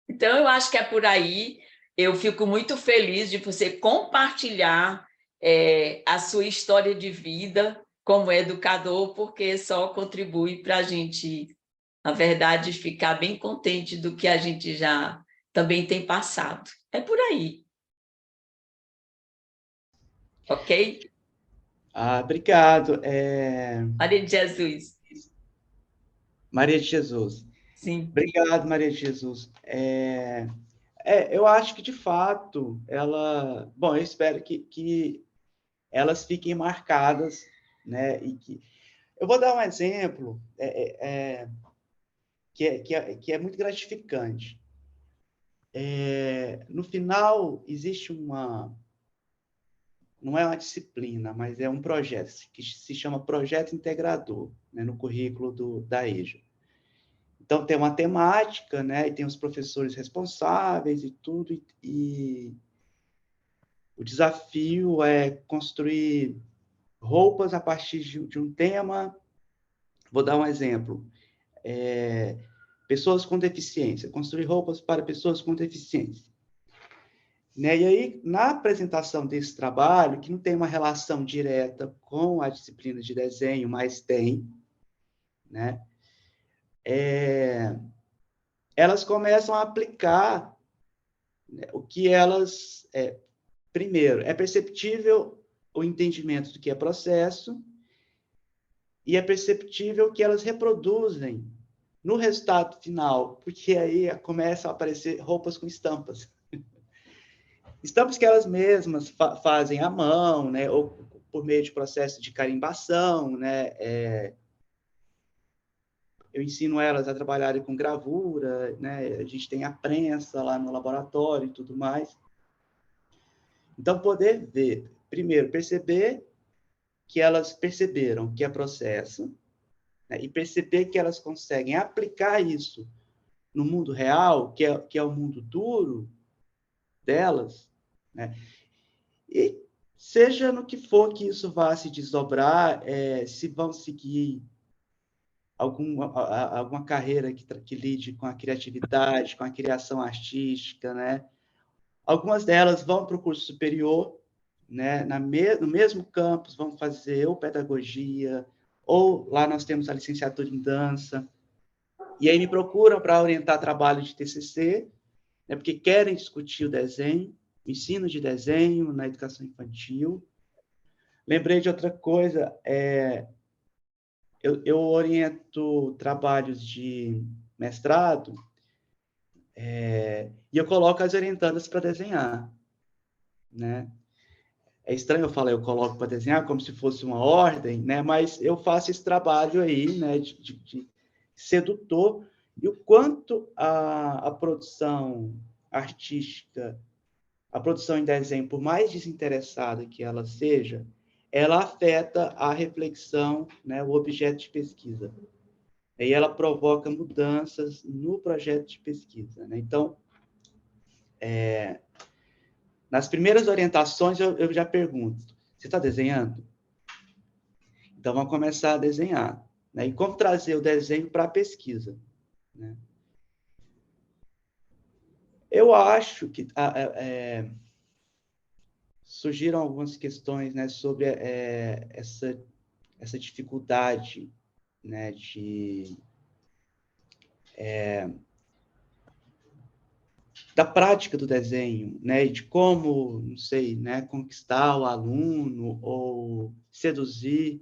S6: Então, eu acho que é por aí. Eu fico muito feliz de você compartilhar a sua história de vida como educador, porque só contribui para a gente, na verdade, ficar bem contente do que a gente já também tem passado. É por aí. Ok?
S3: Obrigado.
S6: Maria de Jesus.
S3: Maria de Jesus.
S6: Sim.
S3: Obrigado, Maria de Jesus. Eu acho que, de fato, bom, eu espero que elas fiquem marcadas, né? Eu vou dar um exemplo que é muito gratificante. No final, existe não é uma disciplina, mas é um projeto que se chama Projeto Integrador, né, no currículo da EJA. Então, tem uma temática, né, e tem os professores responsáveis e tudo, e o desafio é construir roupas a partir de um tema. Vou dar um exemplo. Pessoas com deficiência, construir roupas para pessoas com deficiência. Né? E aí, na apresentação desse trabalho, que não tem uma relação direta com a disciplina de desenho, mas tem, né? Elas começam a aplicar, né, o que elas... primeiro, é perceptível o entendimento do que é processo e é perceptível que elas reproduzem no resultado final, porque aí começam a aparecer roupas com estampas. Estampas que elas mesmas fazem à mão, né, ou por meio de processo de carimbação, né, eu ensino elas a trabalharem com gravura, né, a gente tem a prensa lá no laboratório e tudo mais. Então, poder ver, primeiro, perceber que elas perceberam que é processo, né, e perceber que elas conseguem aplicar isso no mundo real, que é o mundo duro delas, né, e seja no que for que isso vá se desdobrar, se vão seguir alguma carreira que lide com a criatividade, com a criação artística, né? Algumas delas vão para o curso superior, né? No mesmo campus vão fazer ou pedagogia, ou lá nós temos a licenciatura em dança, e aí me procuram para orientar trabalho de TCC, né? Porque querem discutir o desenho, o ensino de desenho na educação infantil. Lembrei de outra coisa, eu oriento trabalhos de mestrado, e eu coloco as orientandas para desenhar, né? É estranho eu falar eu coloco para desenhar como se fosse uma ordem, né? Mas eu faço esse trabalho aí, né, de sedutor, e o quanto a produção artística, a produção em desenho, por mais desinteressada que ela seja, ela afeta a reflexão, né, o objeto de pesquisa. E ela provoca mudanças no projeto de pesquisa, né? Então, nas primeiras orientações, eu já pergunto, você está desenhando? Então, vamos começar a desenhar, né? E como trazer o desenho para a pesquisa, né? Eu acho que surgiram algumas questões, né, sobre essa dificuldade, né, da prática do desenho, né, e de como, não sei, né, conquistar o aluno ou seduzir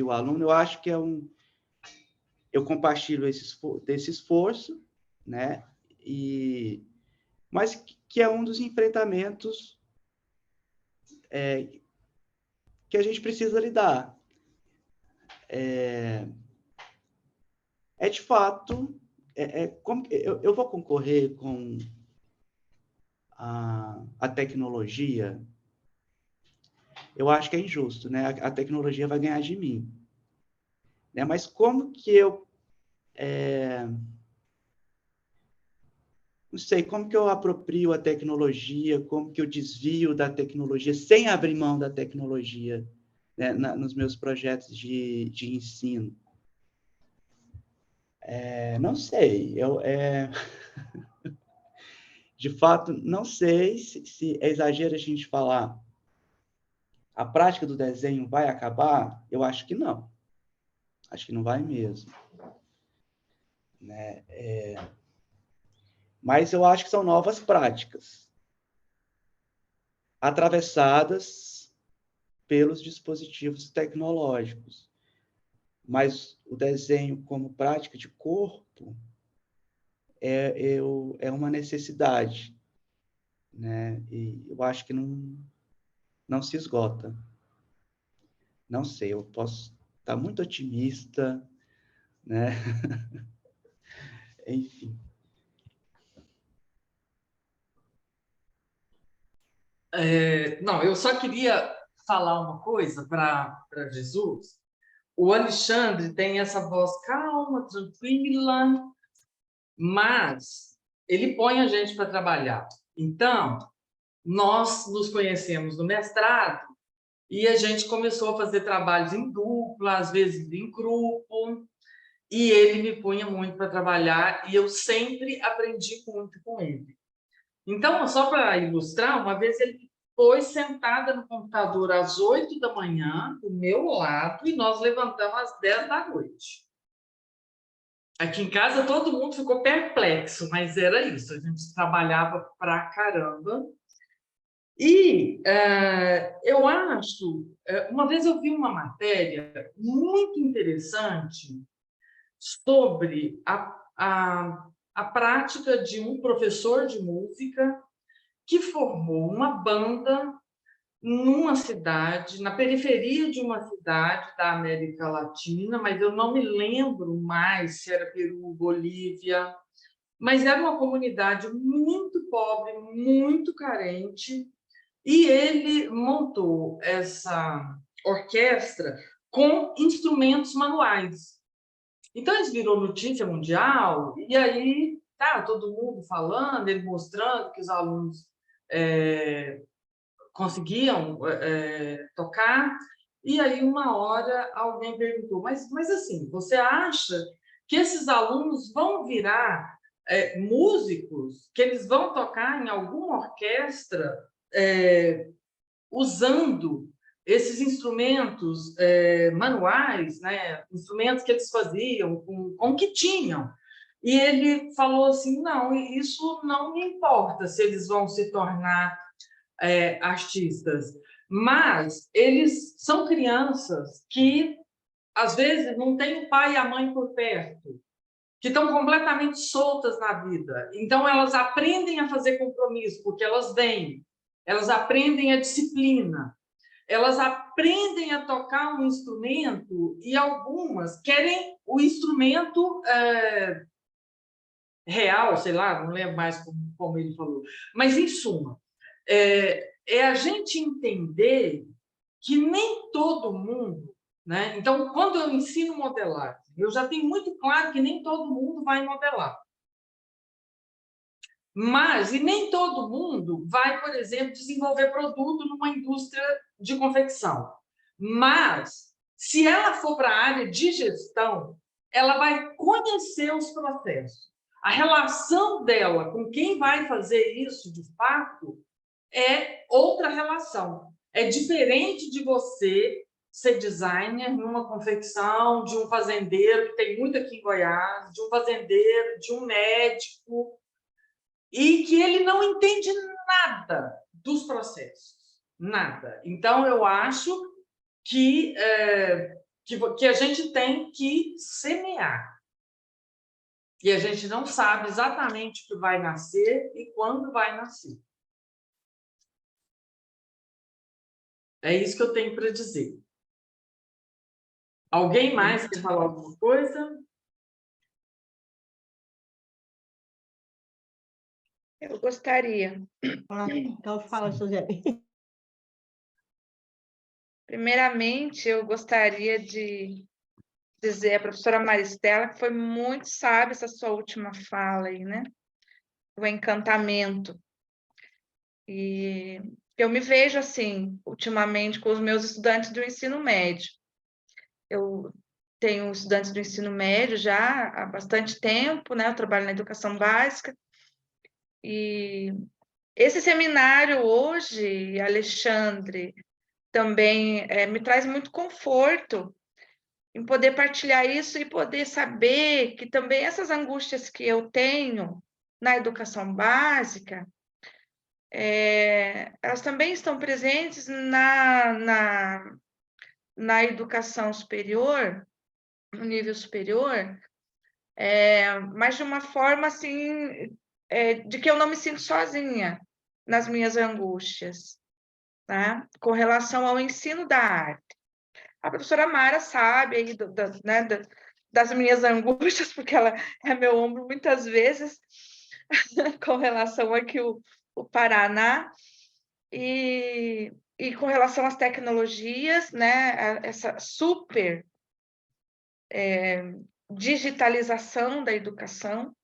S3: o aluno. Eu acho que eu compartilho desse esforço, né, mas que é um dos enfrentamentos que a gente precisa lidar. De fato, como eu vou concorrer com a tecnologia. eu acho que é injusto, né? A tecnologia vai ganhar de mim. Né? Mas como que eu... não sei, como que eu aproprio a tecnologia, como que eu desvio da tecnologia sem abrir mão da tecnologia, né, nos meus projetos de ensino? Não sei, de fato, não sei se é exagero a gente falar a prática do desenho vai acabar. Eu acho que não. Acho que não vai mesmo. Né? Mas eu acho que são novas práticas, atravessadas pelos dispositivos tecnológicos. Mas o desenho como prática de corpo é uma necessidade, né? E eu acho que não se esgota. Não sei, eu posso estar muito otimista, né? Enfim.
S2: Não, eu só queria falar uma coisa para Jesus. O Alexandre tem essa voz calma, tranquila, mas ele põe a gente para trabalhar. Então, nós nos conhecemos no mestrado e a gente começou a fazer trabalhos em dupla, às vezes em grupo, e ele me punha muito para trabalhar e eu sempre aprendi muito com ele. Então, só para ilustrar, uma vez ele foi sentada no computador às 8 da manhã, do meu lado, e nós levantamos às 10 da noite. Aqui em casa todo mundo ficou perplexo, mas era isso, a gente trabalhava pra caramba. E eu acho, uma vez eu vi uma matéria muito interessante sobre a prática de um professor de música que formou uma banda numa cidade, na periferia de uma cidade da América Latina, mas eu não me lembro mais se era Peru, Bolívia, mas era uma comunidade muito pobre, muito carente, e ele montou essa orquestra com instrumentos manuais. Então, isso virou notícia mundial, e aí tá todo mundo falando, ele mostrando que os alunos conseguiam tocar, e aí uma hora alguém perguntou, mas assim, você acha que esses alunos vão virar músicos, que eles vão tocar em alguma orquestra usando esses instrumentos manuais, né? Instrumentos que eles faziam com o que tinham? E ele falou assim, não, isso não me importa se eles vão se tornar artistas, mas eles são crianças que, às vezes, não têm o pai e a mãe por perto, que estão completamente soltas na vida. Então, elas aprendem a fazer compromisso, porque elas vêm, elas aprendem a disciplina, elas aprendem a tocar um instrumento e algumas querem o instrumento real, sei lá, não lembro mais como ele falou. Mas, em suma, é a gente entender que nem todo mundo, né? Então, quando eu ensino modelagem, eu já tenho muito claro que nem todo mundo vai modelar. Mas, e nem todo mundo vai, por exemplo, desenvolver produto numa indústria de confecção. Mas, se ela for para a área de gestão, ela vai conhecer os processos. A relação dela com quem vai fazer isso, de fato, é outra relação. É diferente de você ser designer numa confecção, de um fazendeiro, que tem muito aqui em Goiás, de um fazendeiro, de um médico, e que ele não entende nada dos processos. Nada. Então, eu acho que a gente tem que semear. E a gente não sabe exatamente o que vai nascer e quando vai nascer. É isso que eu tenho para dizer. Alguém mais quer falar alguma coisa?
S7: Eu gostaria.
S1: Então, fala, Suzane.
S7: Primeiramente, eu gostaria de dizer à professora Maristela que foi muito sábia essa sua última fala aí, né? O encantamento. E eu me vejo assim, ultimamente, com os meus estudantes do ensino médio. Eu tenho estudantes do ensino médio já há bastante tempo, né? Eu trabalho na educação básica. E esse seminário hoje, Alexandre, também me traz muito conforto em poder partilhar isso e poder saber que também essas angústias que eu tenho na educação básica, elas também estão presentes na educação superior, no nível superior, mas de uma forma assim, de que eu não me sinto sozinha nas minhas angústias, tá? Com relação ao ensino da arte. A professora Mara sabe aí das minhas angústias, porque ela é meu ombro muitas vezes, com relação aqui o Paraná, e com relação às tecnologias, né, essa super digitalização da educação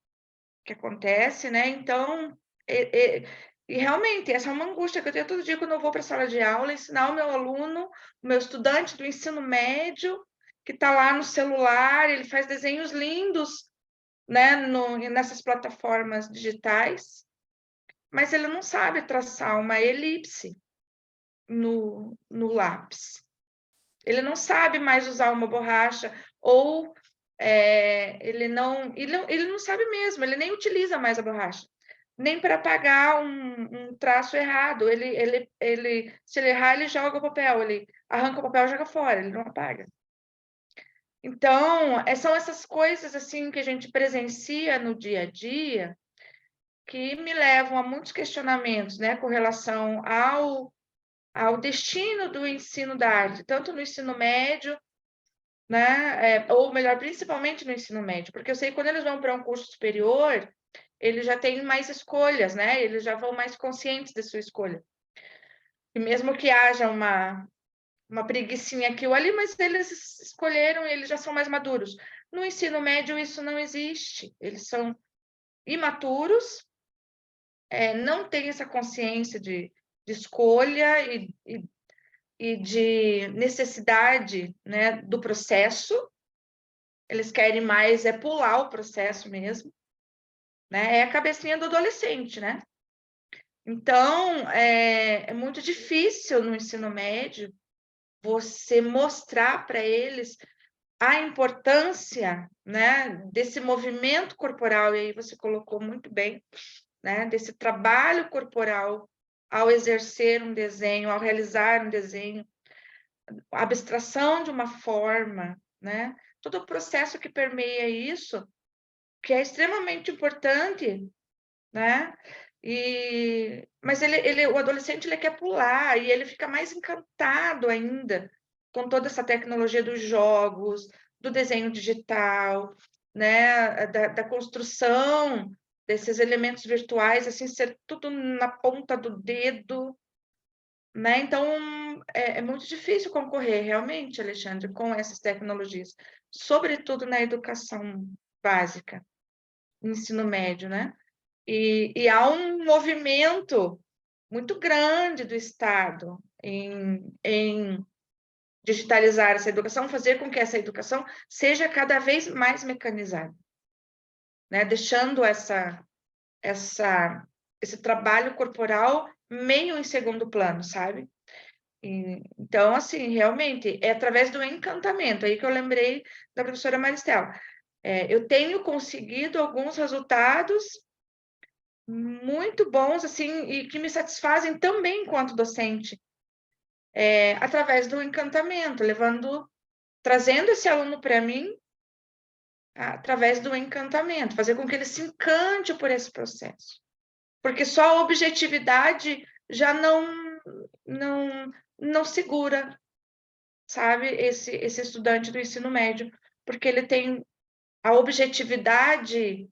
S7: que acontece, né? Então, e realmente, essa é uma angústia que eu tenho todo dia quando eu vou para a sala de aula, ensinar o meu aluno, o meu estudante do ensino médio, que está lá no celular, ele faz desenhos lindos, né, nessas plataformas digitais, mas ele não sabe traçar uma elipse no lápis. Ele não sabe mais usar uma borracha, ou ele não sabe mesmo, ele nem utiliza mais a borracha, nem para apagar um traço errado. Se ele errar, ele joga o papel, ele arranca o papel e joga fora, ele não apaga. Então, são essas coisas assim que a gente presencia no dia a dia que me levam a muitos questionamentos, né, com relação ao destino do ensino da arte, tanto no ensino médio, né, ou melhor, principalmente no ensino médio, porque eu sei que quando eles vão para um curso superior, eles já têm mais escolhas, né, eles já vão mais conscientes de sua escolha. E mesmo que haja uma preguicinha aqui ou ali, mas eles escolheram, eles já são mais maduros. No ensino médio, isso não existe. Eles são imaturos, não têm essa consciência de escolha e de necessidade, né, do processo. Eles querem mais pular o processo mesmo, né? É a cabecinha do adolescente, né? Então, é muito difícil no ensino médio você mostrar para eles a importância, né, desse movimento corporal, e aí você colocou muito bem, né, desse trabalho corporal ao exercer um desenho, ao realizar um desenho, a abstração de uma forma, né, todo o processo que permeia isso, que é extremamente importante, né, mas o adolescente ele quer pular, e ele fica mais encantado ainda com toda essa tecnologia dos jogos, do desenho digital, né, da construção desses elementos virtuais, assim, ser tudo na ponta do dedo, né? Então, é muito difícil concorrer, realmente, Alexandre, com essas tecnologias, sobretudo na educação básica, ensino médio, né? E há um movimento muito grande do Estado em digitalizar essa educação, fazer com que essa educação seja cada vez mais mecanizada, né? Deixando esse trabalho corporal meio em segundo plano, sabe? Então, assim, realmente, é através do encantamento, aí que eu lembrei da professora Maristela. Eu tenho conseguido alguns resultados muito bons, assim, e que me satisfazem também enquanto docente, através do encantamento, trazendo esse aluno para mim, através do encantamento, fazer com que ele se encante por esse processo. Porque só a objetividade já não segura, sabe, esse estudante do ensino médio, porque ele tem a objetividade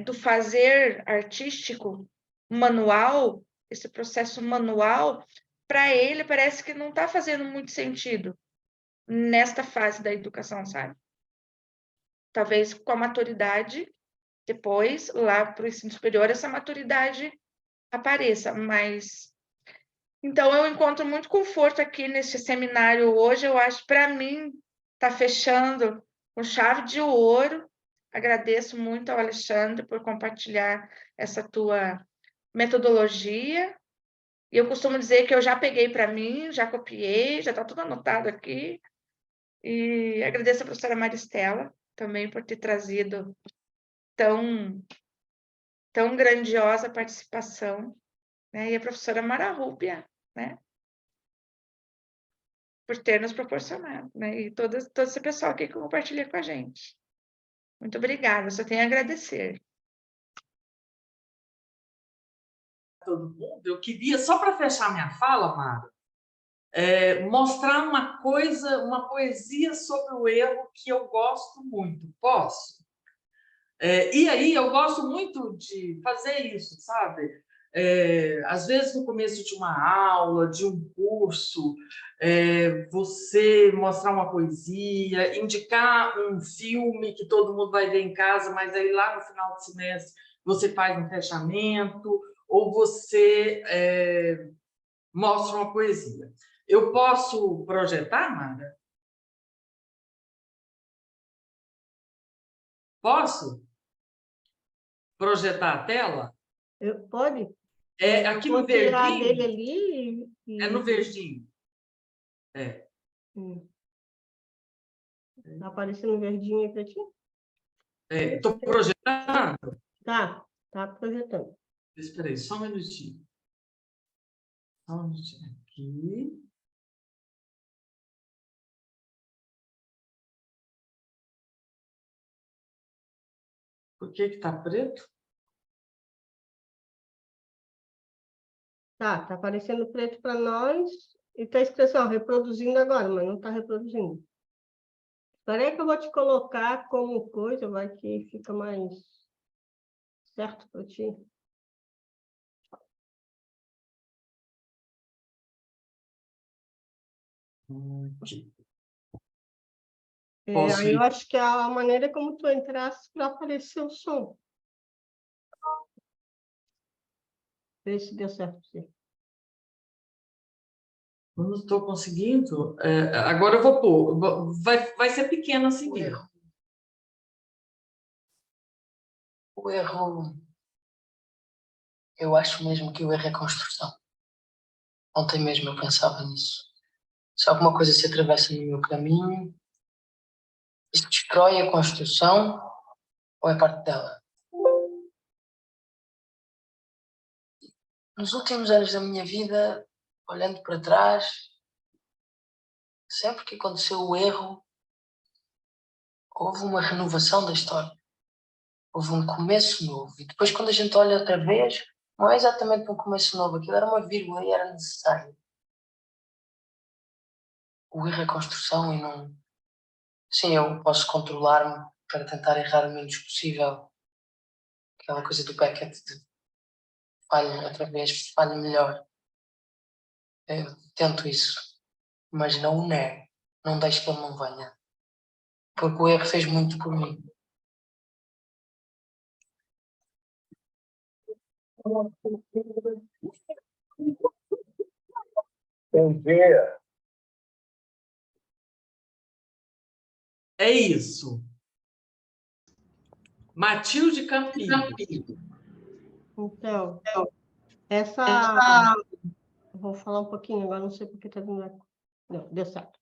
S7: do fazer artístico manual, esse processo manual, para ele parece que não está fazendo muito sentido nesta fase da educação, sabe? Talvez com a maturidade, depois, lá para o ensino superior, essa maturidade apareça, mas... Então, eu encontro muito conforto aqui nesse seminário hoje, eu acho, para mim, está fechando com chave de ouro. Agradeço muito ao Alexandre por compartilhar essa tua metodologia. E eu costumo dizer que eu já peguei para mim, já copiei, já está tudo anotado aqui. E agradeço a professora Maristela também por ter trazido tão grandiosa participação, né? E a professora Mara Rúbia, né? Por ter nos proporcionado, né? E todo esse pessoal aqui que compartilha com a gente. Muito obrigada, só tenho a agradecer.
S2: Todo mundo, eu queria, só para fechar minha fala, Mara, mostrar uma coisa, uma poesia sobre o erro que eu gosto muito. Posso? E aí eu gosto muito de fazer isso, sabe? Às vezes no começo de uma aula, de um curso, você mostrar uma poesia, indicar um filme que todo mundo vai ver em casa, mas aí lá no final do semestre você faz um fechamento, ou você mostra uma poesia. Eu posso projetar, Mara? Posso projetar a tela?
S1: Pode?
S2: Aqui
S1: Vou
S2: no
S1: tirar dele
S2: verdinho.
S1: ali
S2: É no verdinho.
S1: Tá aparecendo verdinho aí para ti?
S2: Estou projetando?
S1: Tá projetando.
S2: Espera aí, só um minutinho. Só um minutinho aqui. Por que está preto?
S1: Tá aparecendo preto para nós e está escrito assim, ó, reproduzindo agora, mas não está reproduzindo. Espera aí que eu vou te colocar como coisa, vai que fica mais certo para ti.
S2: Aqui.
S1: Aí eu acho que é a maneira como tu entrasse para aparecer o som. Vê se deu certo para você.
S2: Não estou conseguindo. Agora eu vou pôr. Vai ser pequeno a seguir.
S8: O erro, eu acho mesmo que o erro é construção. Ontem mesmo eu pensava nisso. Se alguma coisa se atravessa no meu caminho, isso destrói a construção ou é parte dela? Nos últimos anos da minha vida, olhando para trás, sempre que aconteceu o erro, houve uma renovação da história. Houve um começo novo. E depois, quando a gente olha outra vez, não é exatamente um começo novo. Aquilo era uma vírgula e era necessário. O erro é construção e não... Sim, eu posso controlar-me para tentar errar o menos possível. Aquela coisa do Beckett de falho outra vez, falho melhor. Eu tento isso. Mas não o nego. Não deixo que ele não venha. Porque o erro fez muito por mim.
S2: É isso. Matilde Campinho.
S1: Então, vou falar um pouquinho, agora não sei porque está dando eco. Não, deu certo.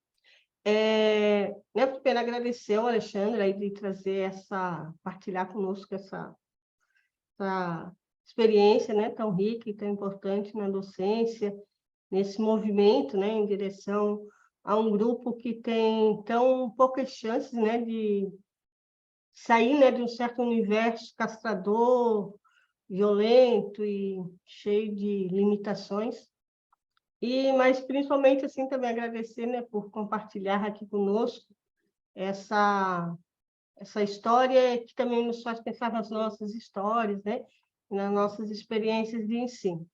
S1: Primeiro agradecer ao Alexandre aí de trazer partilhar conosco essa experiência, né, tão rica e tão importante na docência, nesse movimento, né, em direção a um grupo que tem tão poucas chances, né, de sair, né, de um certo universo castrador, violento e cheio de limitações. Mas principalmente assim também agradecer, né, por compartilhar aqui conosco essa história que também nos faz pensar nas nossas histórias, né, nas nossas experiências de ensino.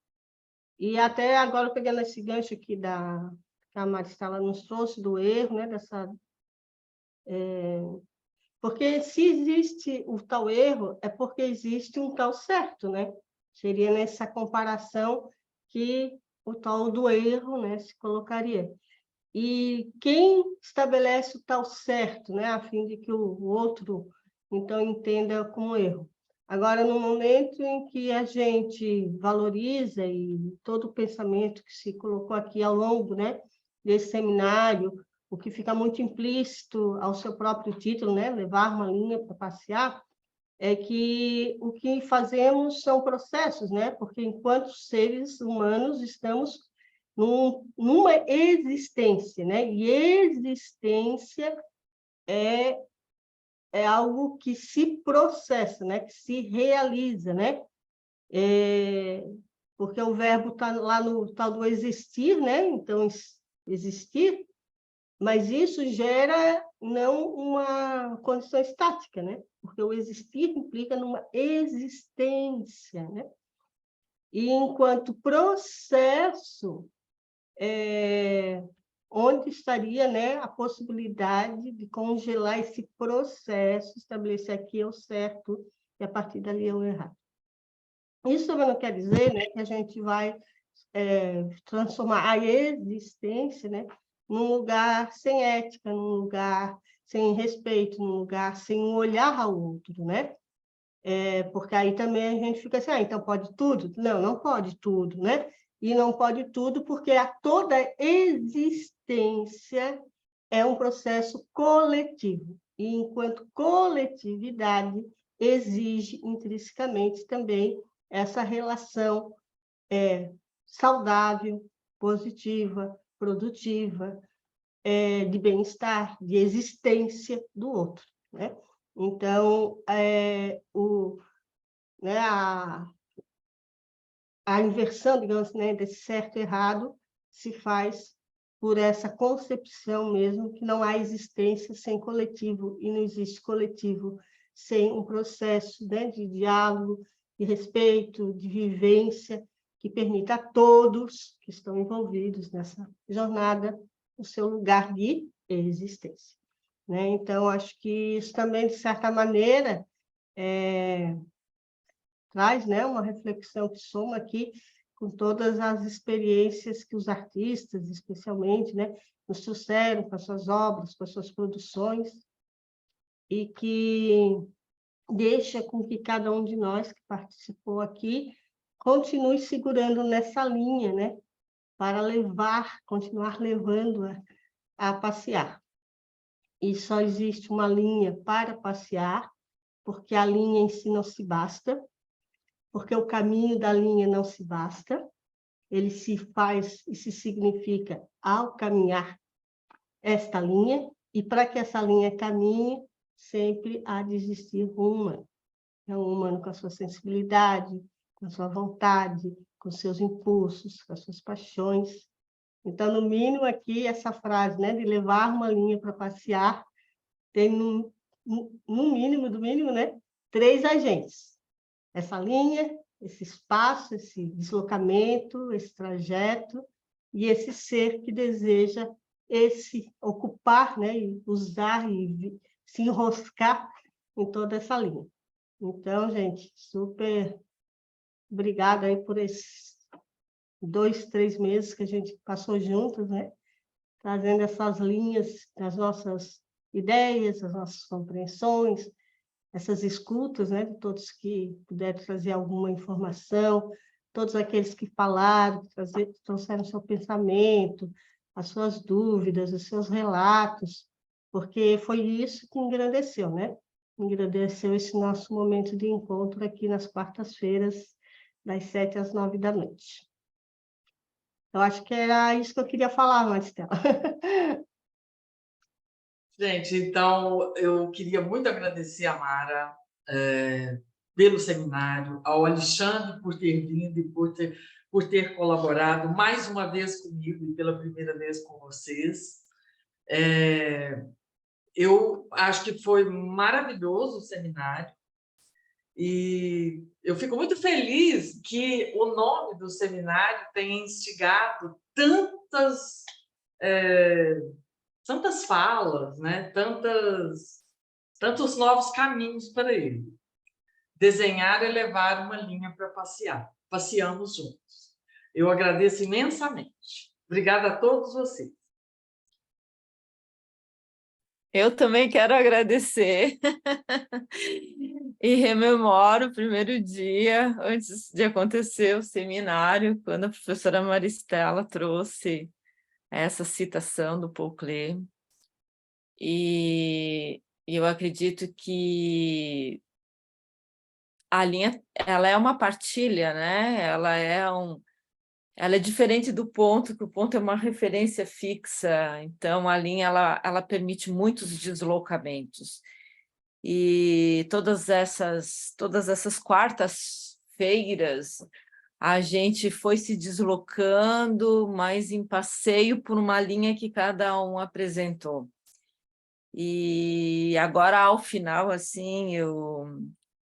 S1: E até agora, pegando esse gancho aqui que a Maristela nos trouxe, do erro, né, porque se existe o tal erro, é porque existe um tal certo, né? Seria nessa comparação que o tal do erro, né, se colocaria. E quem estabelece o tal certo, né, a fim de que o outro, então, entenda como erro? Agora, no momento em que a gente valoriza e todo o pensamento que se colocou aqui ao longo, né, desse seminário, o que fica muito implícito ao seu próprio título, né, levar uma linha para passear, é que o que fazemos são processos, né, porque enquanto seres humanos estamos numa existência, né, e existência é algo que se processa, né? Que se realiza, né? Porque o verbo está lá no tal do existir, né? Então, existir, mas isso gera não uma condição estática, né? Porque o existir implica numa existência, né? E enquanto processo, onde estaria, né, a possibilidade de congelar esse processo, estabelecer aqui é o certo e a partir dali é o errado. Isso também não quer dizer, né, que a gente vai transformar a existência, né, num lugar sem ética, num lugar sem respeito, num lugar sem um olhar ao outro, né? Porque aí também a gente fica assim, então pode tudo? Não, não pode tudo, né? E não pode tudo porque toda existência é um processo coletivo. E, enquanto coletividade, exige intrinsecamente também essa relação saudável, positiva, produtiva, de bem-estar, de existência do outro, né? Então, né, a inversão, digamos, né, desse certo e errado se faz por essa concepção mesmo que não há existência sem coletivo e não existe coletivo sem um processo, né, de diálogo, de respeito, de vivência que permita a todos que estão envolvidos nessa jornada o seu lugar de existência, né? Então, acho que isso também, de certa maneira, traz, né, uma reflexão que soma aqui com todas as experiências que os artistas, especialmente, né, nos trouxeram com as suas obras, com as suas produções, e que deixa com que cada um de nós que participou aqui continue segurando nessa linha, né, para continuar levando a passear. E só existe uma linha para passear, porque a linha em si não se basta, porque o caminho da linha não se basta, ele se faz e se significa ao caminhar esta linha, e para que essa linha caminhe, sempre há de existir um humano. É um humano com a sua sensibilidade, com a sua vontade, com seus impulsos, com as suas paixões. Então, no mínimo aqui, essa frase, né, de levar uma linha para passear, tem, no mínimo, do mínimo, né, 3 agentes. Essa linha, esse espaço, esse deslocamento, esse trajeto e esse ser que deseja ocupar, né, e usar e se enroscar em toda essa linha. Então, gente, super obrigada aí por esses 2, 3 meses que a gente passou juntos, né, trazendo essas linhas das nossas ideias, das nossas compreensões, essas escutas, né, de todos que puderam trazer alguma informação, todos aqueles que falaram, trouxeram seu pensamento, as suas dúvidas, os seus relatos, porque foi isso que engrandeceu, né? Engrandeceu esse nosso momento de encontro aqui nas quartas-feiras, das 7 às 9 da noite. Eu acho que era isso que eu queria falar, Maristela.
S2: Gente, então, eu queria muito agradecer a Mara pelo seminário, ao Alexandre por ter vindo e por ter colaborado mais uma vez comigo e pela primeira vez com vocês. Eu acho que foi maravilhoso o seminário E eu fico muito feliz que o nome do seminário tenha instigado tantas falas, né? Tantos novos caminhos para ele. Desenhar é levar uma linha para passear. Passeamos juntos. Eu agradeço imensamente. Obrigada a todos vocês.
S4: Eu também quero agradecer e rememoro o primeiro dia, antes de acontecer o seminário, quando a professora Maristela trouxe essa citação do Paul Klee. E eu acredito que a linha, ela é uma partilha, né? Ela é diferente do ponto, que o ponto é uma referência fixa, então a linha ela permite muitos deslocamentos. E todas essas quartas-feiras a gente foi se deslocando, mas em passeio por uma linha que cada um apresentou. E agora, ao final, assim,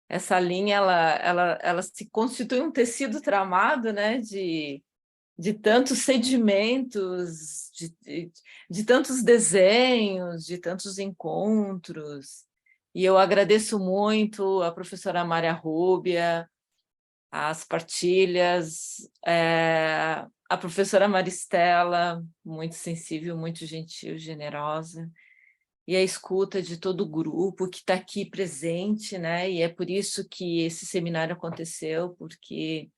S4: essa linha ela se constitui um tecido tramado, né, de tantos sedimentos, de tantos desenhos, de tantos encontros. E eu agradeço muito a professora Mária Rúbia, as partilhas, a professora Maristela, muito sensível, muito gentil, generosa, e a escuta de todo o grupo que está aqui presente, né? E é por isso que esse seminário aconteceu, porque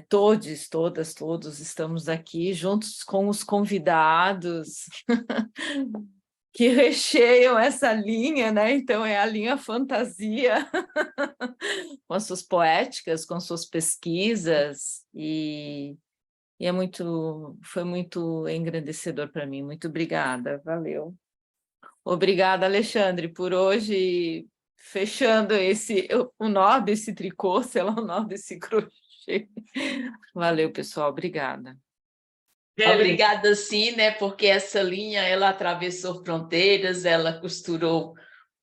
S4: todos estamos aqui juntos com os convidados que recheiam essa linha, né? Então é a linha fantasia, com as suas poéticas, com suas pesquisas, e foi muito engrandecedor para mim. Muito obrigada, valeu. Obrigada, Alexandre, por hoje, fechando o nó desse tricô, sei lá, o nó desse crochê. Valeu, pessoal, obrigada.
S6: Obrigada, sim, né? Porque essa linha, ela atravessou fronteiras, ela costurou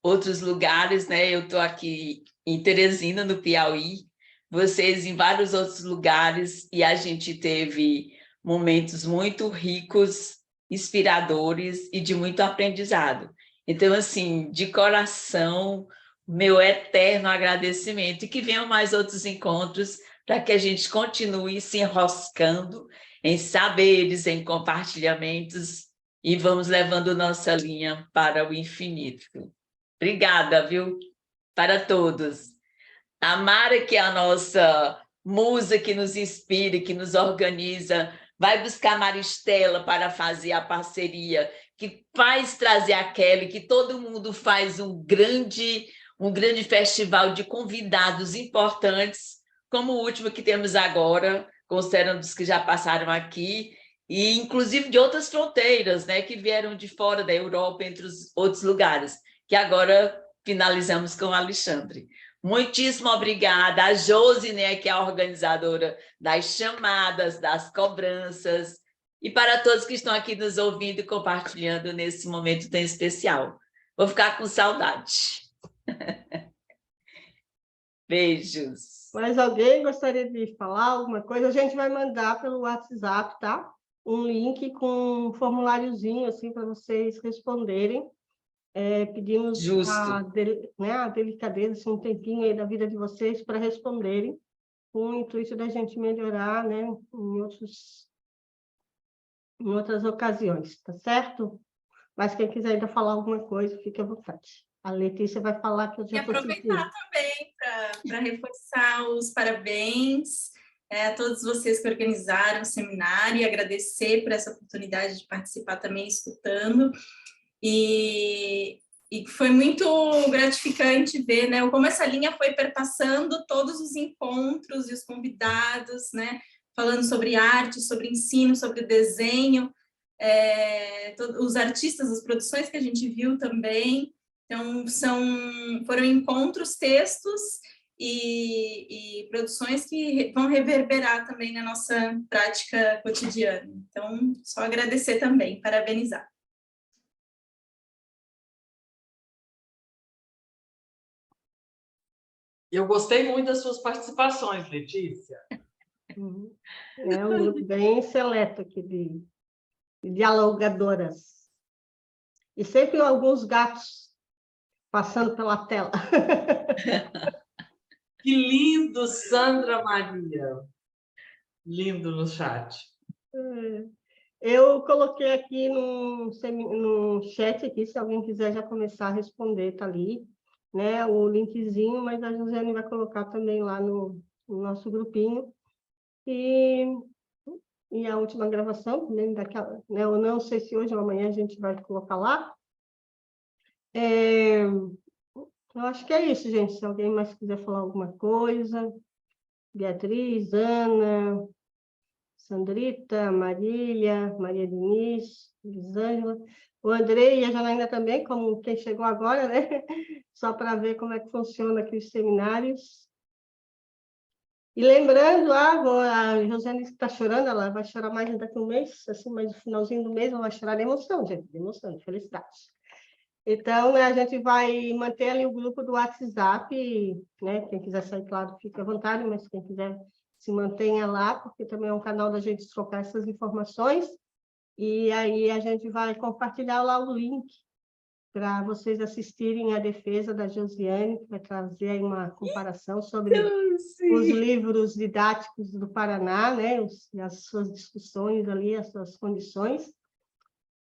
S6: outros lugares, né? Eu estou aqui em Teresina, no Piauí, vocês em vários outros lugares, e a gente teve momentos muito ricos, inspiradores e de muito aprendizado. Então, assim, de coração, meu eterno agradecimento, e que venham mais outros encontros para que a gente continue se enroscando em saberes, em compartilhamentos, e vamos levando nossa linha para o infinito. Obrigada, viu? Para todos. A Mara, que é a nossa musa que nos inspira, que nos organiza, vai buscar Maristela para fazer a parceria, que faz trazer a Kelly, que todo mundo faz um grande festival de convidados importantes, como o último que temos agora, considerando os que já passaram aqui, e inclusive de outras fronteiras, né, que vieram de fora da Europa, entre os outros lugares, que agora finalizamos com o Alexandre. Muitíssimo obrigada. A Josi, né, que é a organizadora das chamadas, das cobranças, e para todos que estão aqui nos ouvindo e compartilhando nesse momento tão especial. Vou ficar com saudade. Beijos.
S1: Mais alguém gostaria de falar alguma coisa? A gente vai mandar pelo WhatsApp, tá? Um link com um formuláriozinho, assim, para vocês responderem. Pedimos a delicadeza, assim, um tempinho aí da vida de vocês para responderem, com o intuito da gente melhorar, né, em outras ocasiões, tá certo? Mas quem quiser ainda falar alguma coisa, fique à vontade. A Letícia vai falar que eu já estou sentindo.
S9: E aproveitar também para reforçar os parabéns a todos vocês que organizaram o seminário e agradecer por essa oportunidade de participar também, escutando. E foi muito gratificante ver, né, como essa linha foi perpassando todos os encontros e os convidados, né, falando sobre arte, sobre ensino, sobre desenho, os artistas, as produções que a gente viu também. Então, foram encontros, textos e produções que vão reverberar também na nossa prática cotidiana. Então, só agradecer também, parabenizar.
S2: Eu gostei muito das suas participações, Letícia.
S1: É um grupo bem seleto aqui de dialogadoras. E sempre alguns gatos passando pela tela.
S2: Que lindo, Sandra Maria. Lindo no chat.
S1: Eu coloquei aqui no chat, aqui, se alguém quiser já começar a responder, está ali, né, o linkzinho, mas a Josiane vai colocar também lá no nosso grupinho. E a última gravação, também daquela, né, eu não sei se hoje ou amanhã a gente vai colocar lá. Eu acho que é isso, gente. Se alguém mais quiser falar alguma coisa. Beatriz, Ana, Sandrita, Marília, Maria Denise, Elisângela, o Andrei e a Janaína também, como quem chegou agora, né? Só para ver como é que funciona aqui os seminários. E lembrando, a Josiane está chorando, ela vai chorar mais daqui a um mês, assim, mas no finalzinho do mês ela vai chorar de emoção, gente, de emoção, de felicidade. Então, a gente vai manter ali o grupo do WhatsApp, né? Quem quiser sair, claro, fica à vontade, mas quem quiser se mantenha lá, porque também é um canal da gente trocar essas informações. E aí a gente vai compartilhar lá o link para vocês assistirem a defesa da Josiane, que vai trazer aí uma comparação sobre os livros didáticos do Paraná, né? As suas discussões ali, as suas condições.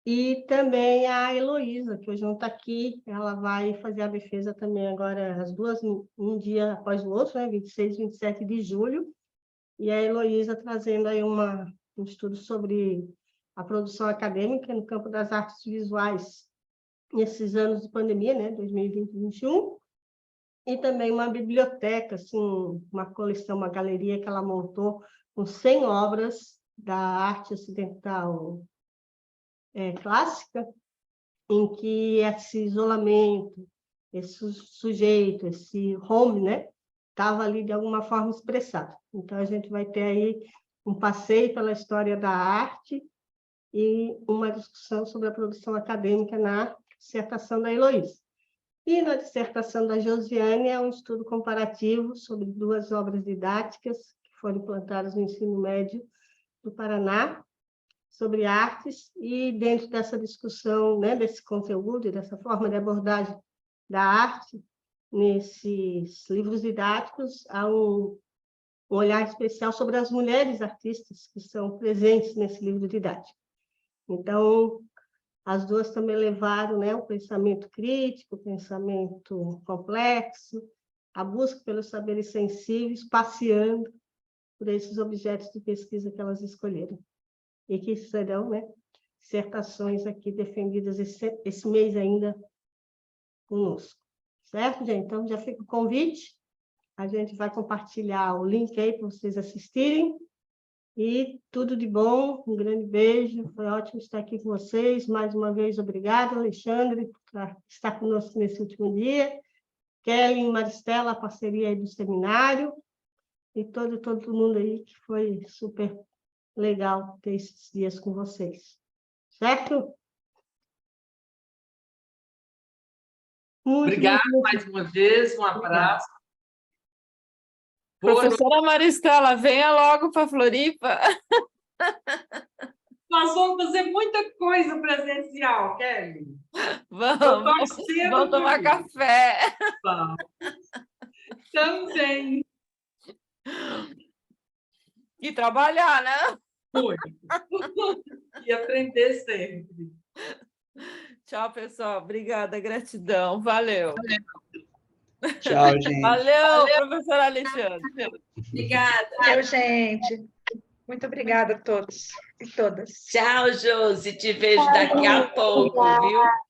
S1: E também a Heloísa, que hoje não está aqui, ela vai fazer a defesa também agora, as duas, um dia após o outro, né? 26 e 27 de julho. E a Heloísa trazendo aí um estudo sobre a produção acadêmica no campo das artes visuais nesses anos de pandemia, né? 2020 e 2021. E também uma biblioteca, assim, uma coleção, uma galeria que ela montou com 100 obras da arte ocidental clássica, em que esse isolamento, esse sujeito, esse home, né, estava ali de alguma forma expressado. Então, a gente vai ter aí um passeio pela história da arte e uma discussão sobre a produção acadêmica na dissertação da Heloísa. E na dissertação da Josiane é um estudo comparativo sobre duas obras didáticas que foram implantadas no ensino médio do Paraná, sobre artes, e dentro dessa discussão, né, desse conteúdo e dessa forma de abordagem da arte, nesses livros didáticos, há um olhar especial sobre as mulheres artistas que são presentes nesse livro didático. Então, as duas também levaram, né, o pensamento crítico, o pensamento complexo, a busca pelos saberes sensíveis, passeando por esses objetos de pesquisa que elas escolheram. E que serão, né, dissertações aqui defendidas esse mês ainda conosco. Certo, gente? Então, já fica o convite. A gente vai compartilhar o link aí para vocês assistirem. E tudo de bom, um grande beijo. Foi ótimo estar aqui com vocês. Mais uma vez, obrigada, Alexandre, por estar conosco nesse último dia. Kelly e Maristela, a parceria aí do seminário. E todo mundo aí, que foi super legal ter esses dias com vocês. Certo?
S2: Obrigada mais uma vez, um abraço.
S4: Professora Maristela, venha logo para Floripa.
S2: Nós vamos fazer muita coisa presencial, Kelly.
S4: Vamos tomar café.
S2: Vamos. Também.
S4: E trabalhar, né?
S2: Muito. E aprender sempre.
S4: Tchau, pessoal. Obrigada, gratidão. Valeu.
S3: Tchau, gente.
S4: Valeu, professora Alexandre.
S9: Obrigada.
S7: Tchau, gente. Muito obrigada a todos e todas.
S6: Tchau, Josi. Te vejo daqui a pouco, viu?